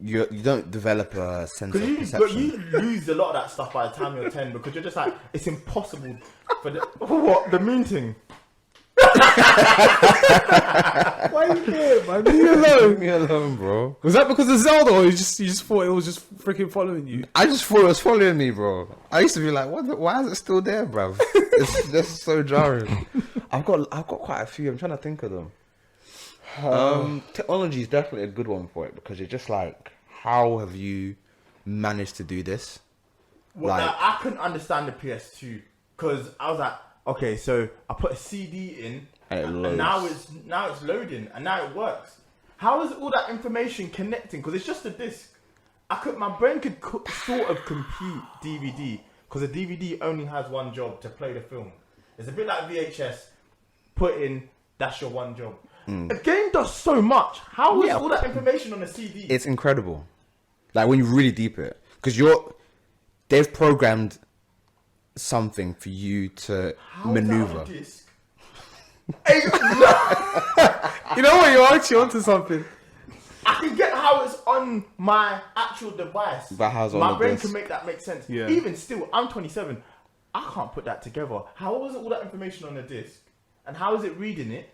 You don't develop a sense of Because perception. you lose a lot of that stuff by the time you're 10 because you're just like, it's impossible for the what the moon thing. Why are you here, man? Leave me alone. Leave me alone, bro. Was that because of Zelda, or you just thought it was just freaking following you? I just thought it was following me, bro. I used to be like, why is it still there, bro? It's just so jarring. I've got quite a few. I'm trying to think of them. Technology is definitely a good one for it because you're just like, how have you managed to do this? Well, Like- I couldn't understand the PS2 because I was like, okay, so I put a CD in And it and loads. now it's loading and now it works. How is all that information connecting? Because it's just a disc. My brain could sort of compute DVD because a DVD only has one job, to play the film. It's a bit like VHS. Put in, that's your one job. A game does so much. How is all that information on a CD? It's incredible. Like when you really deep it, because they've programmed something for you to How is that on maneuver. a disc? Hey, You know what? You're actually onto something. I can get how it's on my actual device. But how's on my the brain disc? can make that make sense. Yeah. Even still, I'm 27. I can't put that together. How was it all that information on the disc? And how is it reading it?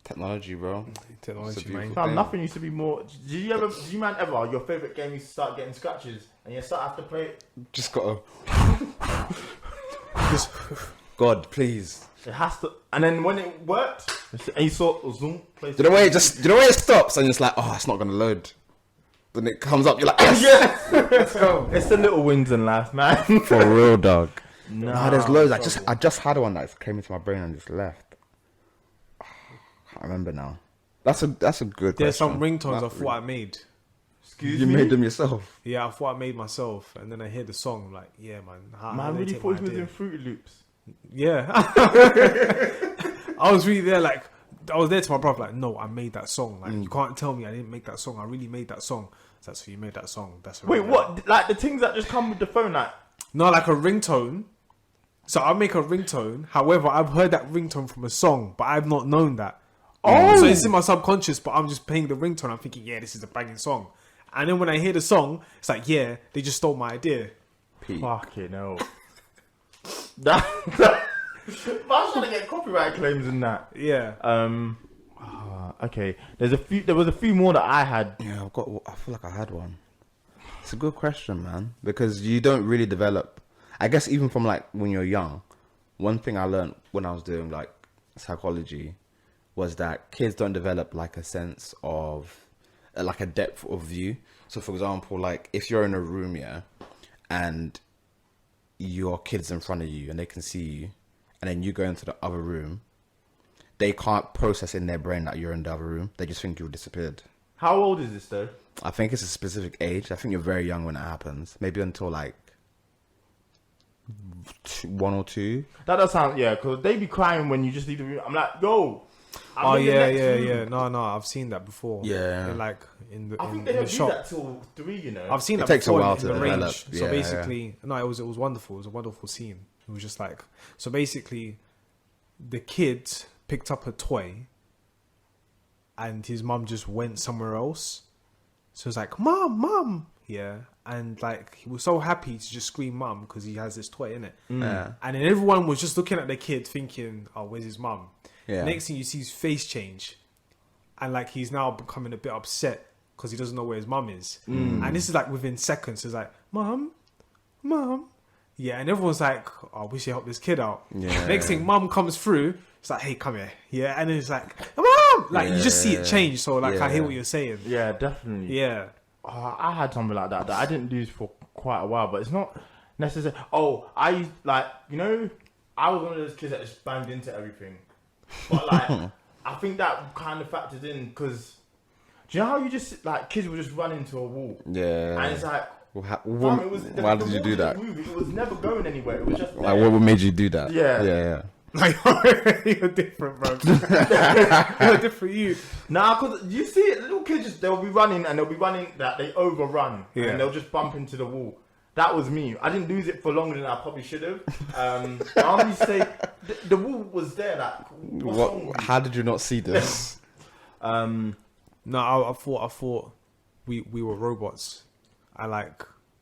Technology, bro. Technology, It's a beautiful man. Fam, thing. nothing used to be more. Do you man ever, your favourite game used to start getting scratches and you start have to play it? Just gotta. Just God, please. It has to. And then when it worked, and you saw Zoom. Do you know where it stops and it's like, oh, it's not gonna load. Then it comes up, you're like, yes, let's go. It's the little wins in life, man. For real, dog. Nah, There's loads. I just had one that came into my brain and just left. I remember now. That's a good. There's question. some ringtones I thought I made. Excuse You me? made them yourself. Yeah, I thought I made myself, and then I hear the song. I'm like, yeah, man. Man, really thought he was in Fruity Loops. Yeah. I was really there, like, I was there to my brother, like, no, I made that song. Like, you can't tell me I didn't make that song. I really made that song. So that's who you made that song. That's Wait, what? Like the things that just come with the phone, like. No, like a ringtone. So I make a ringtone. However, I've heard that ringtone from a song, but I've not known that. Oh, so it's in my subconscious, but I'm just playing the ringtone. I'm thinking, yeah, this is a banging song. And then when I hear the song, it's like, yeah, they just stole my idea. Fucking hell. Man's trying to get copyright claims in that. Yeah. Okay. There was a few more that I had. Yeah, I feel like I had one. It's a good question, man, because you don't really develop. I guess even from like when you're young, one thing I learned when I was doing like psychology was that kids don't develop like a sense of like a depth of view. So for example, like if you're in a room, yeah, and your kid's in front of you and they can see you, and then you go into the other room, they can't process in their brain that you're in the other room. They just think you've disappeared. How old is this though? I think it's a specific age. I think you're very young when it happens. Maybe until like 1 or 2. That does sound, yeah, because they be crying when you just leave the room. I'm like, yo. Oh yeah. No. I've seen that before. Yeah. In the I think in they the don't do shop. that till 3, you know. I've seen It that takes a before while in to the develop. range. So Yeah, basically, no, it was wonderful. It was a wonderful scene. It was just like, so basically, the kid picked up a toy, and his mum just went somewhere else. So it's like, mum, yeah, and like he was so happy to just scream mum because he has this toy in it. Yeah. And then everyone was just looking at the kid, thinking, oh, where's his mum? Yeah. Next thing you see his face change, and like he's now becoming a bit upset because he doesn't know where his mum is. And this is like within seconds. It's like, mum, yeah, and everyone's like, oh, I wish you helped this kid out. Yeah. Next thing, mum comes through. It's like, hey, come here, yeah, and then it's like, mum, like you just see it change. So like, I hear what you're saying. Yeah, definitely. Yeah. I had something like that I didn't do for quite a while, but it's not necessary. Oh, I like, you know, I was one of those kids that just banged into everything. But like, I think that kind of factored in because, do you know how you just like kids will just run into a wall? Yeah. And it's like, Why did you do that? It was never going anywhere. It was just Like, what made you do that? Yeah. Like, you're different, bro. You're different, you. Nah, because you see it, little kids just, they'll be running and they'll be running that they overrun and they'll just bump into the wall. That was me. I didn't lose it for longer than I probably should have. I only say the wall was there. Like, how did you not see this? No, I thought we were robots.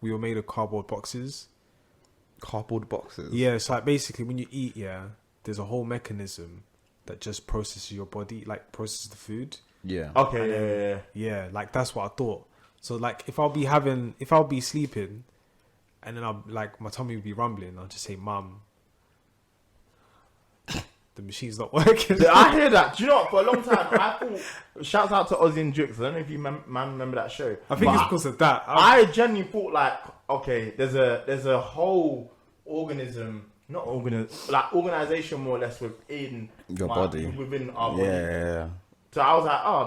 We were made of cardboard boxes. Cardboard boxes? Yeah, so like basically when you eat, there's a whole mechanism that just processes your body, like processes the food. Yeah. Okay, Yeah, like that's what I thought. So like if I'll be sleeping and then I'll like my tummy will be rumbling, I'll just say, mum, the machine's not working. I hear that. Do you know what? For a long time, I thought, shouts out to Ozzy and Jukes. I don't know if you remember that show. I think it's because of that. I genuinely thought like, okay, there's a whole organization more or less within your body, within our body. Yeah. So I was like, oh,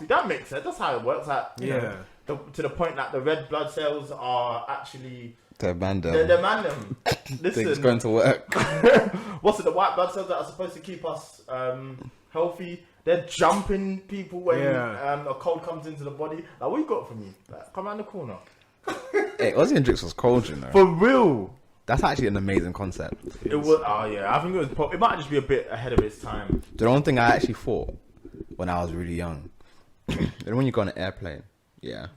that makes sense. That's how it works. Like, you know, to the point that the red blood cells are actually they're man them. Listen, things going to work. What's it? The white blood cells that are supposed to keep us healthy. They're jumping people when a cold comes into the body. Like, what you got for me? Like, come around the corner. Hey, Ozzy and Jukes was cold, you know. For real. That's actually an amazing concept. It was. Oh yeah, I think it was. It might just be a bit ahead of its time. The one thing I actually thought when I was really young, you know, when you go on an airplane, and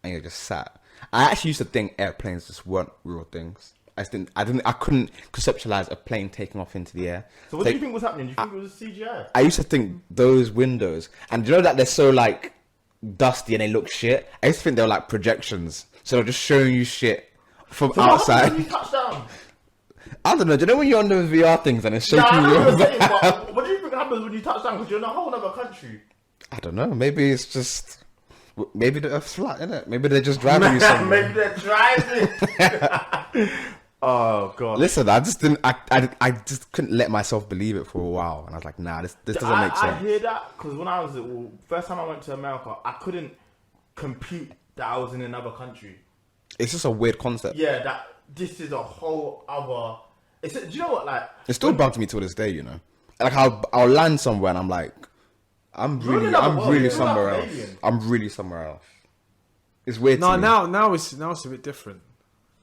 you're just sat. I actually used to think airplanes just weren't real things. I couldn't conceptualize a plane taking off into the air. So what do you think was happening? Do you think it was CGI? I used to think those windows, and you know that they're so like dusty and they look shit. I used to think they were like projections, so they're just showing you shit from outside. When you touch down? I don't know. Do you know when you're on those VR things and it's Yeah, shaking I know you? what you're saying, but what do you think happens when you touch down? Because you're in a whole other country. I don't know. Maybe it's just. Maybe the Earth's flat, innit? Maybe they're just driving you somewhere. Maybe they're driving. Oh god. Listen, I just didn't. I just couldn't let myself believe it for a while, and I was like, nah, this doesn't make sense. I hear that because when I was first time I went to America, I couldn't compute that I was in another country. It's just a weird concept. Yeah, that this is a whole other. Do you know what? Like, It still bugs me to this day, you know. Like I'll land somewhere and I'm like, I'm really somewhere else. I'm really somewhere else. It's weird. No, to me. now it's a bit different.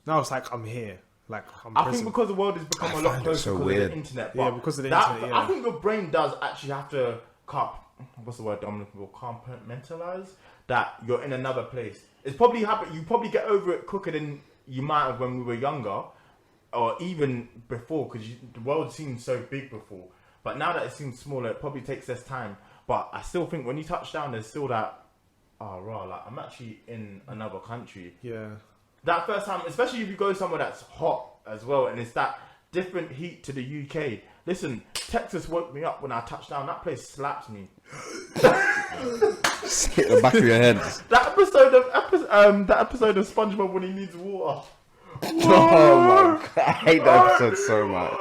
Now it's like I'm here. Like I think because the world has become a lot closer so because weird. of the internet. Yeah, because of the internet. Yeah. I think your brain does actually have to what's the word I'm looking for? Compartmentalize that you're in another place. It's probably happened. You probably get over it quicker than you might have when we were younger, or even before, because the world seemed so big before. But now that it seems smaller, it probably takes less time. But I still think when you touch down, there's still that. Oh, raw! Like I'm actually in another country. Yeah. That first time, especially if you go somewhere that's hot as well, and it's that different heat to the UK. Listen, Texas woke me up when I touched down. That place slaps me. Just hit the back of your head. That episode of SpongeBob when he needs water. Oh my god, I hate that episode so much.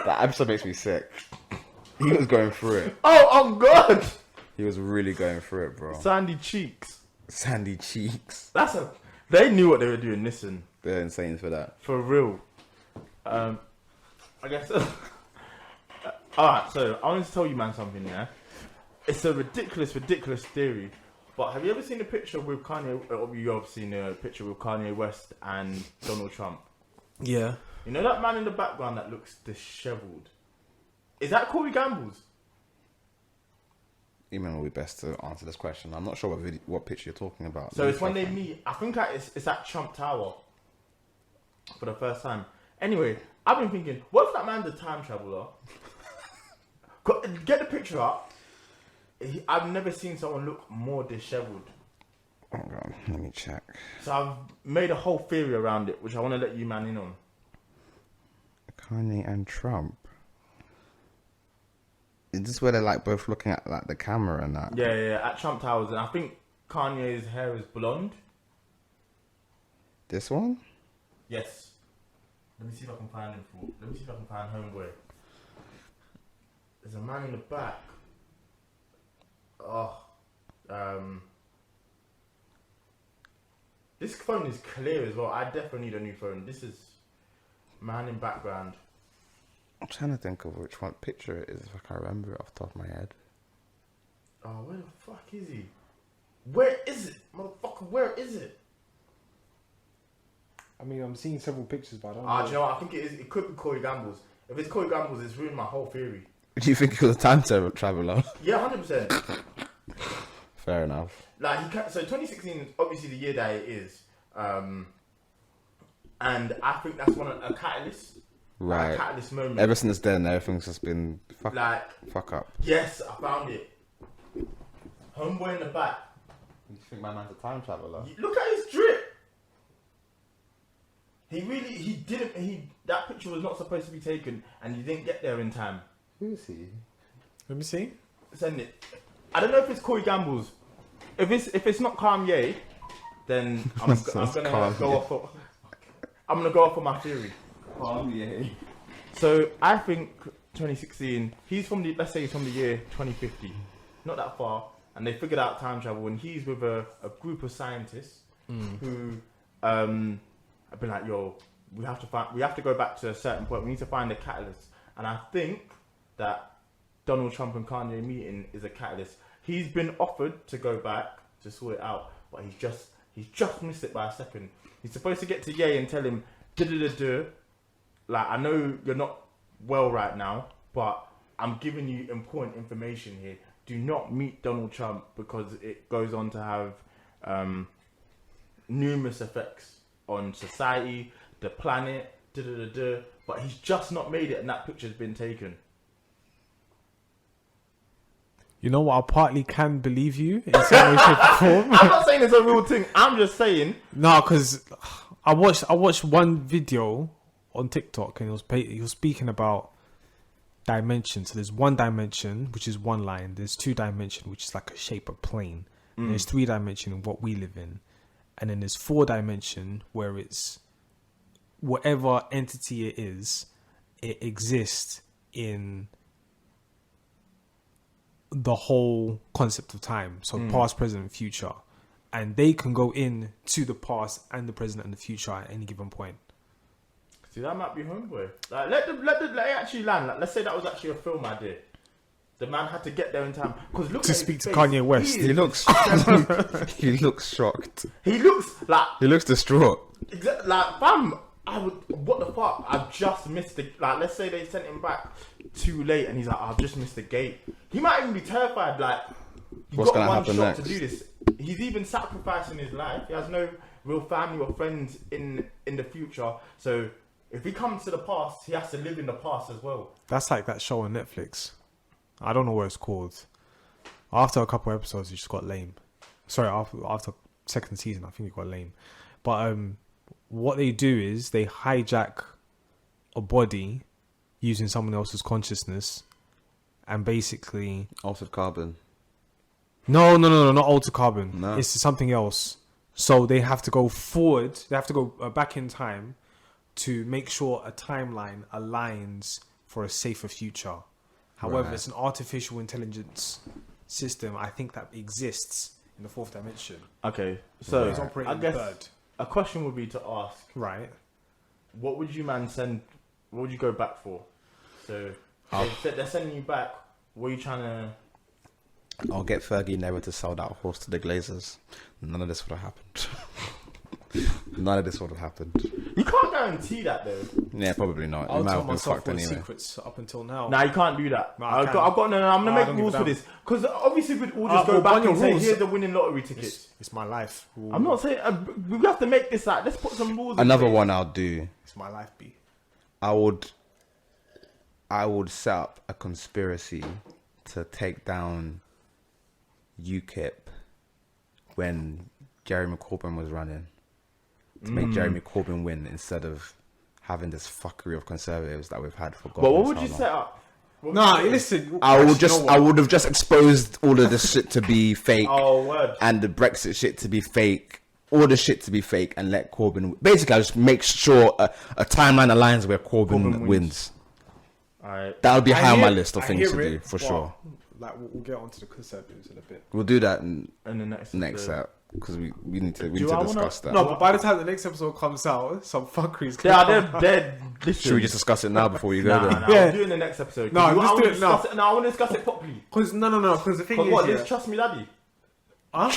That episode makes me sick. He was going through it. Oh god! He was really going through it, bro. Sandy cheeks. Sandy cheeks. They knew what they were doing. Listen, They're insane for that. for real. I guess. Alright, so I want to tell you, man, something. Yeah, it's a ridiculous theory. But have you ever seen a picture with Kanye? You have seen a picture with Kanye West and Donald Trump. Yeah. You know that man in the background that looks dishevelled? Is that Corey Gamble's? Eman will be best to answer this question. I'm not sure what picture you're talking about. So it's when they meet. I think it's at Trump Tower for the first time. Anyway, I've been thinking, what if that man's a time traveler? Get the picture up. I've never seen someone look more dishevelled. Oh god, let me check. So I've made a whole theory around it, which I want to let you man in on. Kanye and Trump. Is this where they're like both looking at like the camera and that? Yeah, at Trump Towers, and I think Kanye's hair is blonde. This one? Yes. Let me see if I can find him. Let me see if I can find Homeboy. There's a man in the back. This phone is clear as well. I definitely need a new phone. This is man in background. I'm trying to think of which one picture it is if I can remember it off the top of my head. Oh, where the fuck is he? Where is it? Motherfucker, where is it? I mean, I'm seeing several pictures, but I don't Do know. you know what? I think it is. It could be Corey Gamble's. If it's Corey Gamble's, it's ruined my whole theory. Do you think he was a time traveler? Yeah, 100%. Fair enough. Like so 2016 is obviously the year that it is, and I think that's a catalyst. Right. A catalyst moment. Ever since then, everything's just been fuck up. Yes, I found it. Homeboy in the back. You think my man's a time traveler? Look at his drip. That picture was not supposed to be taken, and he didn't get there in time. Who is he? Let me see. Send it. I don't know if it's Corey Gamble's. If it's not Kanye, then I'm gonna go off of my theory. Kanye. So I think 2016. Let's say he's from the year 2050, not that far, and they figured out time travel, and he's with a group of scientists who have been like, yo, we have to go back to a certain point. We need to find a catalyst, and I think that Donald Trump and Kanye meeting is a catalyst. He's been offered to go back to sort it out, but he's just missed it by a second. He's supposed to get to Ye and tell him, like, I know you're not well right now, but I'm giving you important information here. Do not meet Donald Trump because it goes on to have numerous effects on society, the planet, but he's just not made it, and that picture's been taken. You know what? I partly can believe you in some way, shape, or form. I'm not saying it's a real thing. I'm just saying. No, because I watched one video on TikTok, and he was speaking about dimensions. So there's one dimension, which is one line. There's two dimension, which is like a shape of plane. And there's three dimension in what we live in, and then there's four dimension where it's whatever entity it is, it exists in the whole concept of time. So past, present, and future, and they can go in to the past and the present and the future at any given point. See, that might be homeboy. Like, let it actually land. Like, let's say that was actually a film idea. The man had to get there in time. Because look To at speak his to face. Kanye West. He looks he looks shocked. He looks like He looks distraught. like fam. What the fuck? I've just missed the like. Let's say they sent him back too late, and he's like, I've just missed the gate. He might even be terrified. Like, you What's got gonna one happen shot next? to do this. He's even sacrificing his life. He has no real family or friends in the future. So if he comes to the past, he has to live in the past as well. That's like that show on Netflix. I don't know what it's called. After a couple episodes, it just got lame. Sorry, after second season, I think it got lame. But what they do is they hijack a body using someone else's consciousness, and basically Altered carbon. no, not Alter Carbon. No. It's something else. So they have to go forward. They have to go back in time to make sure a timeline aligns for a safer future. However, Right. it's an artificial intelligence system, I think, that exists in the fourth dimension. Okay, so It's operating I in the guess third. a question would be to ask: Right. what would you send? What would you go back for? So they're sending you back. What are you trying to? I'll get Fergie never to sell that horse to the Glazers. None of this would have happened. None of this would have happened. You can't guarantee that though. Yeah, probably not. It I'll might tell have been myself fucked all the anyway. secrets up until now. Nah, you can't do that. No, I I've can. got no. I'm gonna No, I make don't give rules a for damn. this because obviously we'd all just go well, back one of and your say, rules- here's the winning lottery tickets. It's my life. Ooh. I'm not saying we have to make this like. Let's put some rules. in Another place. one I'll do. It's my life, B. I would set up a conspiracy to take down UKIP when Jeremy Corbyn was running. To make Jeremy Corbyn win instead of having this fuckery of conservatives that we've had for God. But what knows would how you long. set up? What Nah, would you do? listen. I actually, would have just exposed all of this shit to be fake. Oh, word. And the Brexit shit to be fake, all the shit to be fake, and let Corbyn. Basically, I just make sure a timeline aligns where Corbyn Corbyn wins. Alright. That would be I high on my hear- list of I things to hear do it, for but, sure. Like we'll get onto the conservatives in a bit. We'll do that in And the next next set because we need to Do I wanna- discuss that. No, but by the time the next episode comes out, some fuckeries. They're listen. Should we just discuss it now before you go Nah, there? nah, Yeah. I'll do it in the next episode. No, I just wanna do it now. discuss No, I want to discuss it properly. Because no. Because the thing Because is, what? yeah, This Trust Mi Daddy. huh?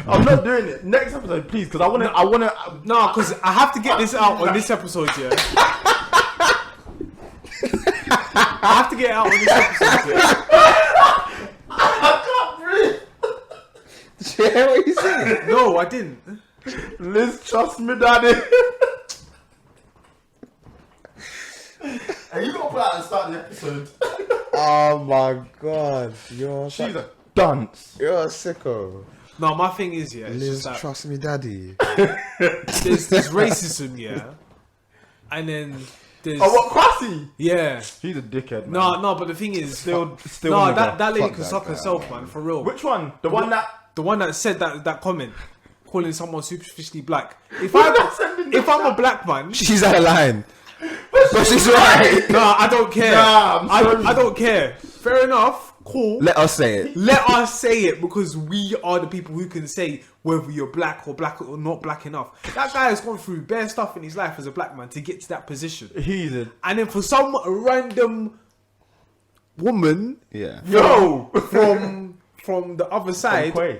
I'm not doing it. Next episode, please, because I want to. No, because I have to get this out on this episode, yeah. I have to get it out on this episode, yeah. I can't breathe. Yeah, what you saying? No, I didn't. Liz, trust me, daddy. And you got to put out the start of the episode. Oh my god, She's a dunce. you're a sicko. No, my thing is, yeah, it's Liz, just that trust me, daddy. there's racism, yeah, and then there's Oh, what, Crossy? yeah. He's a dickhead, man. No, but the thing is, Still no, nigga. that lady Fuck can that suck guy, herself, man. man, for real. Which one? The one that... The one that said that comment, calling someone superficially black. If not sending I'm a black man, She's out of line. But she's right. no, I don't care. Nah, I'm sorry. I don't care. Fair enough. Cool. Let us say it. Let us say it because we are the people who can say whether you're black or not black enough. That guy has gone through bare stuff in his life as a black man to get to that position. He's a... And then for some random woman Yeah. Yo! from the other side Quay.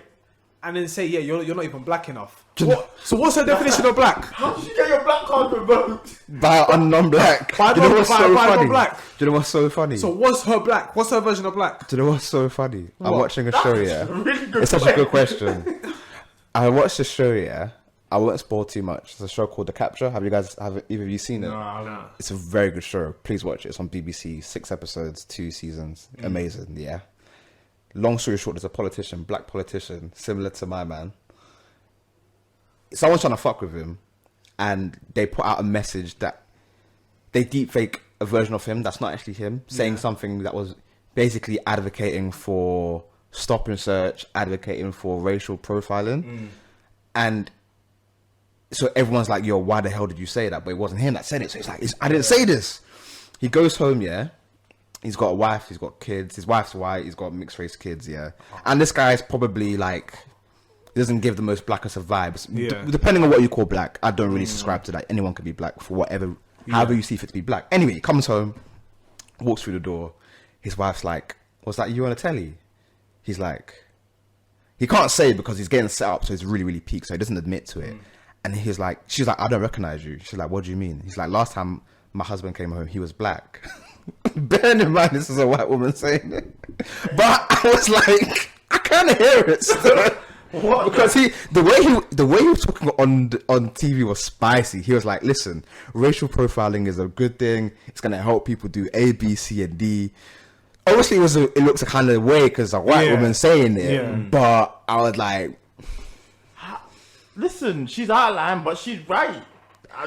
and then say, yeah, you're not even black enough. What? So what's her definition of black? How did you get your black card revoked? By a non-black. By Do you know what's so by funny? non-black. Do you know what's so funny? So what's her black? What's her version of black? Do you know what's so funny? I'm watching a show, yeah. Really good It's such a point. good question. I watched the show, yeah. I won't spoil too much. It's a show called The Capture. Have either of you seen it? Nah. It's a very good show. Please watch it. It's on BBC. 6 episodes, 2 seasons. Amazing, yeah. Long story short, there's a politician, black politician, similar to my man. Someone's trying to fuck with him, and they put out a message that they deepfake a version of him that's not actually him, saying something that was basically advocating for stop and search, advocating for racial profiling. And so everyone's like, yo, why the hell did you say that? But it wasn't him that said it. So he's like, I didn't say this. He goes home, yeah. He's got a wife, he's got kids. His wife's white, he's got mixed race kids, yeah. And this guy's probably like, doesn't give the most blackest of vibes. Depending on what you call black. I don't really subscribe to that. Anyone can be black for whatever, however you see fit to be black. Anyway, he comes home, walks through the door. His wife's like, was that you on a telly? He's like, he can't say it because he's getting set up, so he's really, really peaked, so he doesn't admit to it. And he's like, she's like, I don't recognize you. She's like, what do you mean? He's like, last time my husband came home, he was black. Bearing in mind, this is a white woman saying it. But I was like, I kind of hear it still. What? Because the way he was talking on TV was spicy. He was like, listen, racial profiling is a good thing. It's going to help people do A, B, C, and D. Obviously, it looks a kind of way because a white woman saying it. But I was like, listen, she's out of line, but she's right.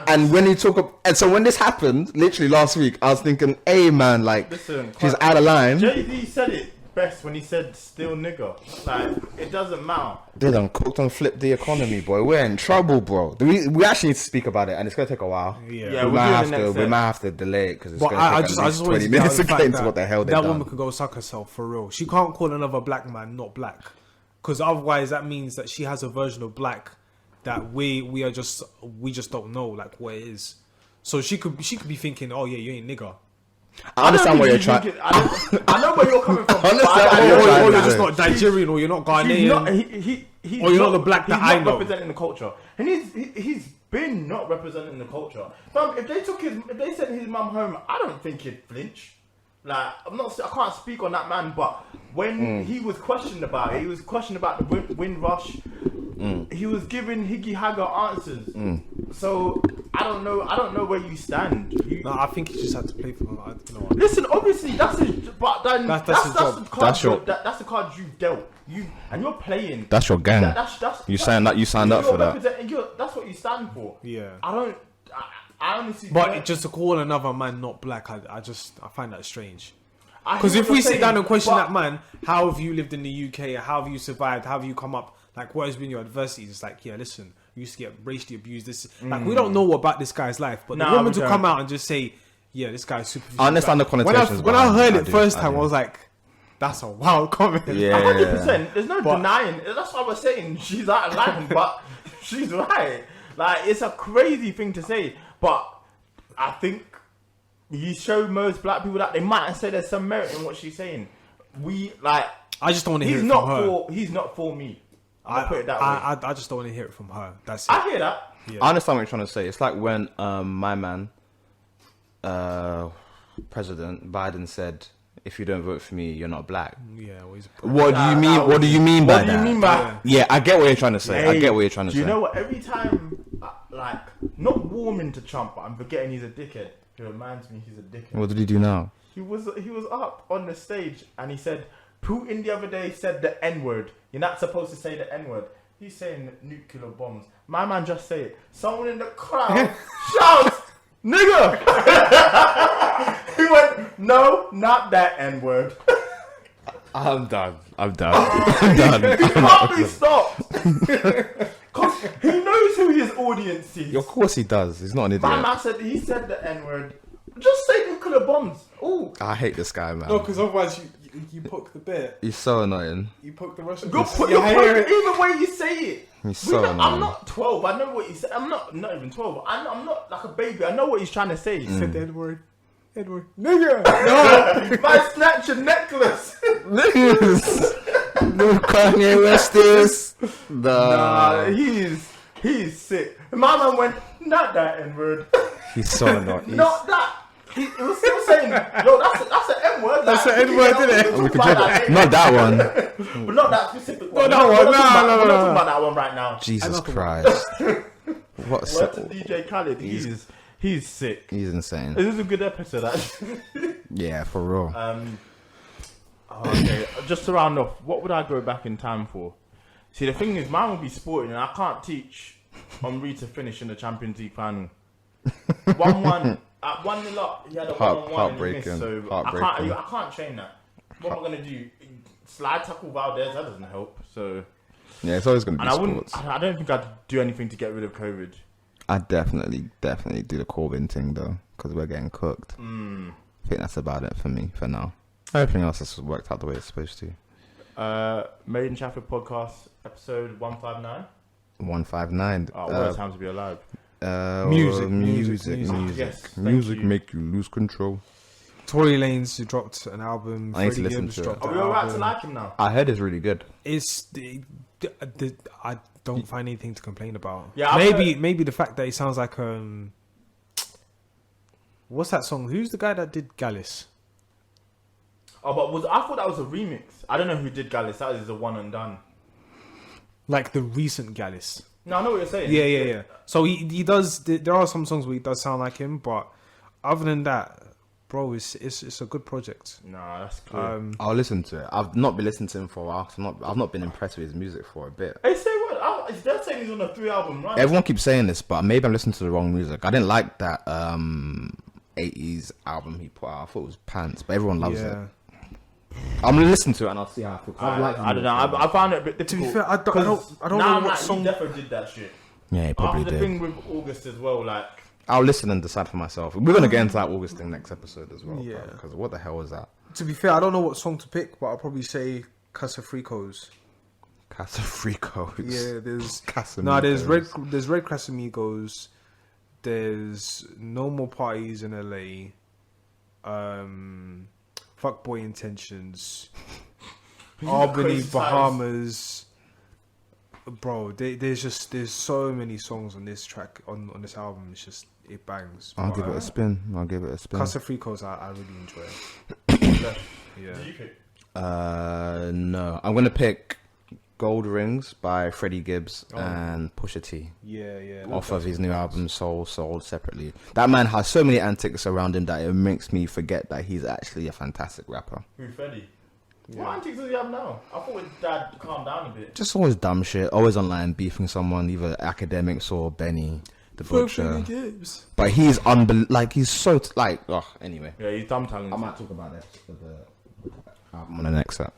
And when he and so when this happened, literally last week, I was thinking, hey man, like, listen, she's out of line. Jay-Z said it best when he said still nigger. Like, it doesn't matter. They done cooked and flipped the economy, boy. We're in trouble, bro. We actually need to speak about it, and it's gonna take a while. We might have to delay it because it's gonna take at least 20 minutes to get into what the hell they done. That woman could go suck herself for real. She can't call another black man not black, because otherwise that means that she has a version of black that we just don't know like what it is. So she could be thinking, oh yeah, you ain't nigger. I understand where you're trying. I know where you're coming from. Or you're just not Nigerian, or you're not Ghanaian. Or you're not the black that I know. He's not representing the culture, and he's been not representing the culture. If they sent his mum home, I don't think he'd flinch. Like, I can't speak on that man, but when he was questioned about it, he was questioned about the Windrush. He was giving Higgy Hagger answers. So I don't know where you stand. No, I think he just had to play for him. Listen, obviously that's his, but then that's his job. That's the card you dealt. And you're playing. That's your gang. That's you signed up for that. That's what you stand for. Yeah. I honestly. But just to call another man not black, I find that strange. Because if we sit down and question that man, how have you lived in the UK? How have you survived? How have you come up? Like, what has been your adversities? It's like, yeah, listen, we used to get racially abused. Like, we don't know about this guy's life, but the woman to come out and just say, yeah, this guy's super. I understand the connotations. When I heard it first time, I was like, that's a wild comment. Yeah, 100%. There's no denying. That's what I was saying. She's out of line, but she's right. Like, it's a crazy thing to say, but I think you show most black people that they might say there's some merit in what she's saying. I just don't want to hear it from her. He's not for me. I put it that way. I just don't want to hear it from her. That's it. I hear that. Yeah. I understand what you're trying to say. It's like when my man, President Biden said, "If you don't vote for me, you're not black." Yeah. What do you mean? What do you mean by that? Yeah, I get what you're trying to say. I get what you're trying to say. Do you know what? Every time, not warming to Trump, but I'm forgetting he's a dickhead. He reminds me he's a dickhead. What did he do now? He was up on the stage and he said, Putin the other day said the N-word. You're not supposed to say the N-word. He's saying nuclear bombs. My man just say it. Someone in the crowd shouts, nigga! He went, no, not that N-word. I'm done. He can't be stopped. Because he knows who his audience is. Of course he does. He's not an idiot. My man said, he said the N-word. Just say nuclear bombs. Ooh. I hate this guy, man. No, because otherwise you poke the bear. He's so annoying. You poke the Russian. Go put your poke either way you say it. He's so annoying. I'm not 12. I know what he's saying. I'm not even 12. I'm not like a baby. I know what he's trying to say. He said the Edward. Nigga. No. My snatch your necklace. Niggas. No Kanye West is. Nah, he's sick. My man went, not that N-word. He's so annoying. Not that. He was still saying, no, that's an N-word. That's an N-word, isn't it? Not that one. But not that specific one. Not that one. We're not talking about that one right now. Jesus Christ. What a DJ Khaled. He's sick. He's insane. This is a good episode, actually. Yeah, for real. Okay, just to round off, what would I go back in time for? See, the thing is, mine would be sporting, and I can't teach Henry to finish in the Champions League final. 1-1 at 1-0 up. He had a 1-on-1 and he missed. So I can't train that. What am I gonna do? Slide tackle Valdez? That doesn't help. So yeah, it's always gonna be sports. I don't think I'd do anything to get rid of COVID. I'd definitely do the Corbyn thing though, because we're getting cooked. I think that's about it for me for now. Everything else has worked out the way it's supposed to. Made in Chafford podcast, episode 159. 159. Worst time to be alive. Music. Yes, music make you lose control. Tory Lanez dropped an album. I need to Freddie listen Gibbs to it. dropped Are an we alright to album. like him now? I heard it's really good. I don't find anything to complain about. Yeah, maybe the fact that he sounds like what's that song? Who's the guy that did Gallus? Oh, but I thought that was a remix. I don't know who did Gallus. That is a one and done. Like the recent Gallus. No, I know what you're saying. Yeah. So he does. There are some songs where he does sound like him, but other than that, bro, it's a good project. Nah, that's clear. I'll listen to it. I've not been listening to him for a while. I've not been impressed with his music for a bit. Hey, say what? They're saying he's on a 3-album run. Everyone keeps saying this, but maybe I'm listening to the wrong music. I didn't like that 80s album he put out. I thought it was pants, but everyone loves it. I'm gonna listen to it and I'll see how I feel. I don't know. I found it a bit difficult. To be fair, I don't know what song. He definitely did that shit. Yeah, he probably After the did. thing with August as well, like. I'll listen and decide for myself. We're gonna get into that August thing next episode as well. Yeah. Because what the hell was that? To be fair, I don't know what song to pick, but I'll probably say Casa Fricos. Casamigos. Yeah, there's Casamigos. there's Red Casamigos. There's No More Parties in LA. Fuckboy Intentions. Albany, Crazy Bahamas. Bro, there's so many songs on this track on this album. It's just it bangs. I'll give it a spin. Casa Fricos, I really enjoy it. Yeah. Did you pick? No. I'm gonna pick Gold Rings by Freddie Gibbs and Pusha T. Yeah. Off of his new album Sold separately. That man has so many antics around him that it makes me forget that he's actually a fantastic rapper. Who, Freddie? What antics does he have now? I thought his dad calmed down a bit. Just always dumb shit. Always online beefing someone, either Academics or Benny the Butcher. But he's he's so anyway. Yeah, he's dumb talented. I might talk about that for the album on the next set.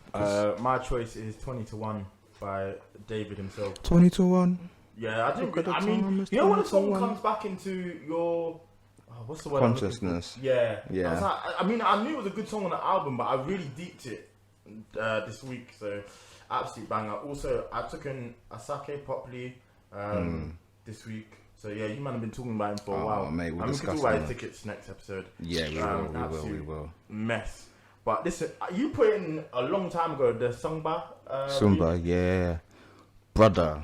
My choice is 20-1 by David himself. 20-1. Yeah, I mean, you know when a song comes back into your what's the word? Consciousness. Yeah. Yeah. I mean, I knew it was a good song on the album, but I really deeped it this week. So, absolute banger. Also, I took in Asake properly this week. So yeah, you might have been talking about him for a while. Mate, we can talk about his tickets next episode. Yeah, we will. Mess. But listen, you put in a long time ago the Sumba. Yeah. Brother.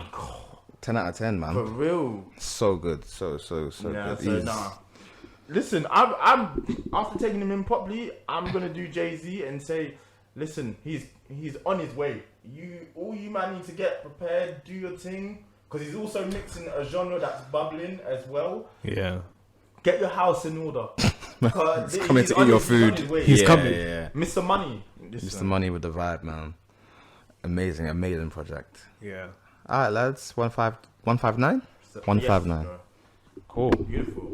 10 out of 10, man. For real. So good. So yeah, good. So nah. Listen, I'm after taking him in properly, I'm gonna do Jay-Z and say, listen, he's on his way. All you man need to get prepared, do your thing, because he's also mixing a genre that's bubbling as well. Yeah. Get your house in order. He's coming to eat your food. He's coming. Yeah. Mr. Money. Mr. Money with the vibe, man. Amazing project. Yeah. Alright, lads. 159? 159. Yes, Cool. beautiful.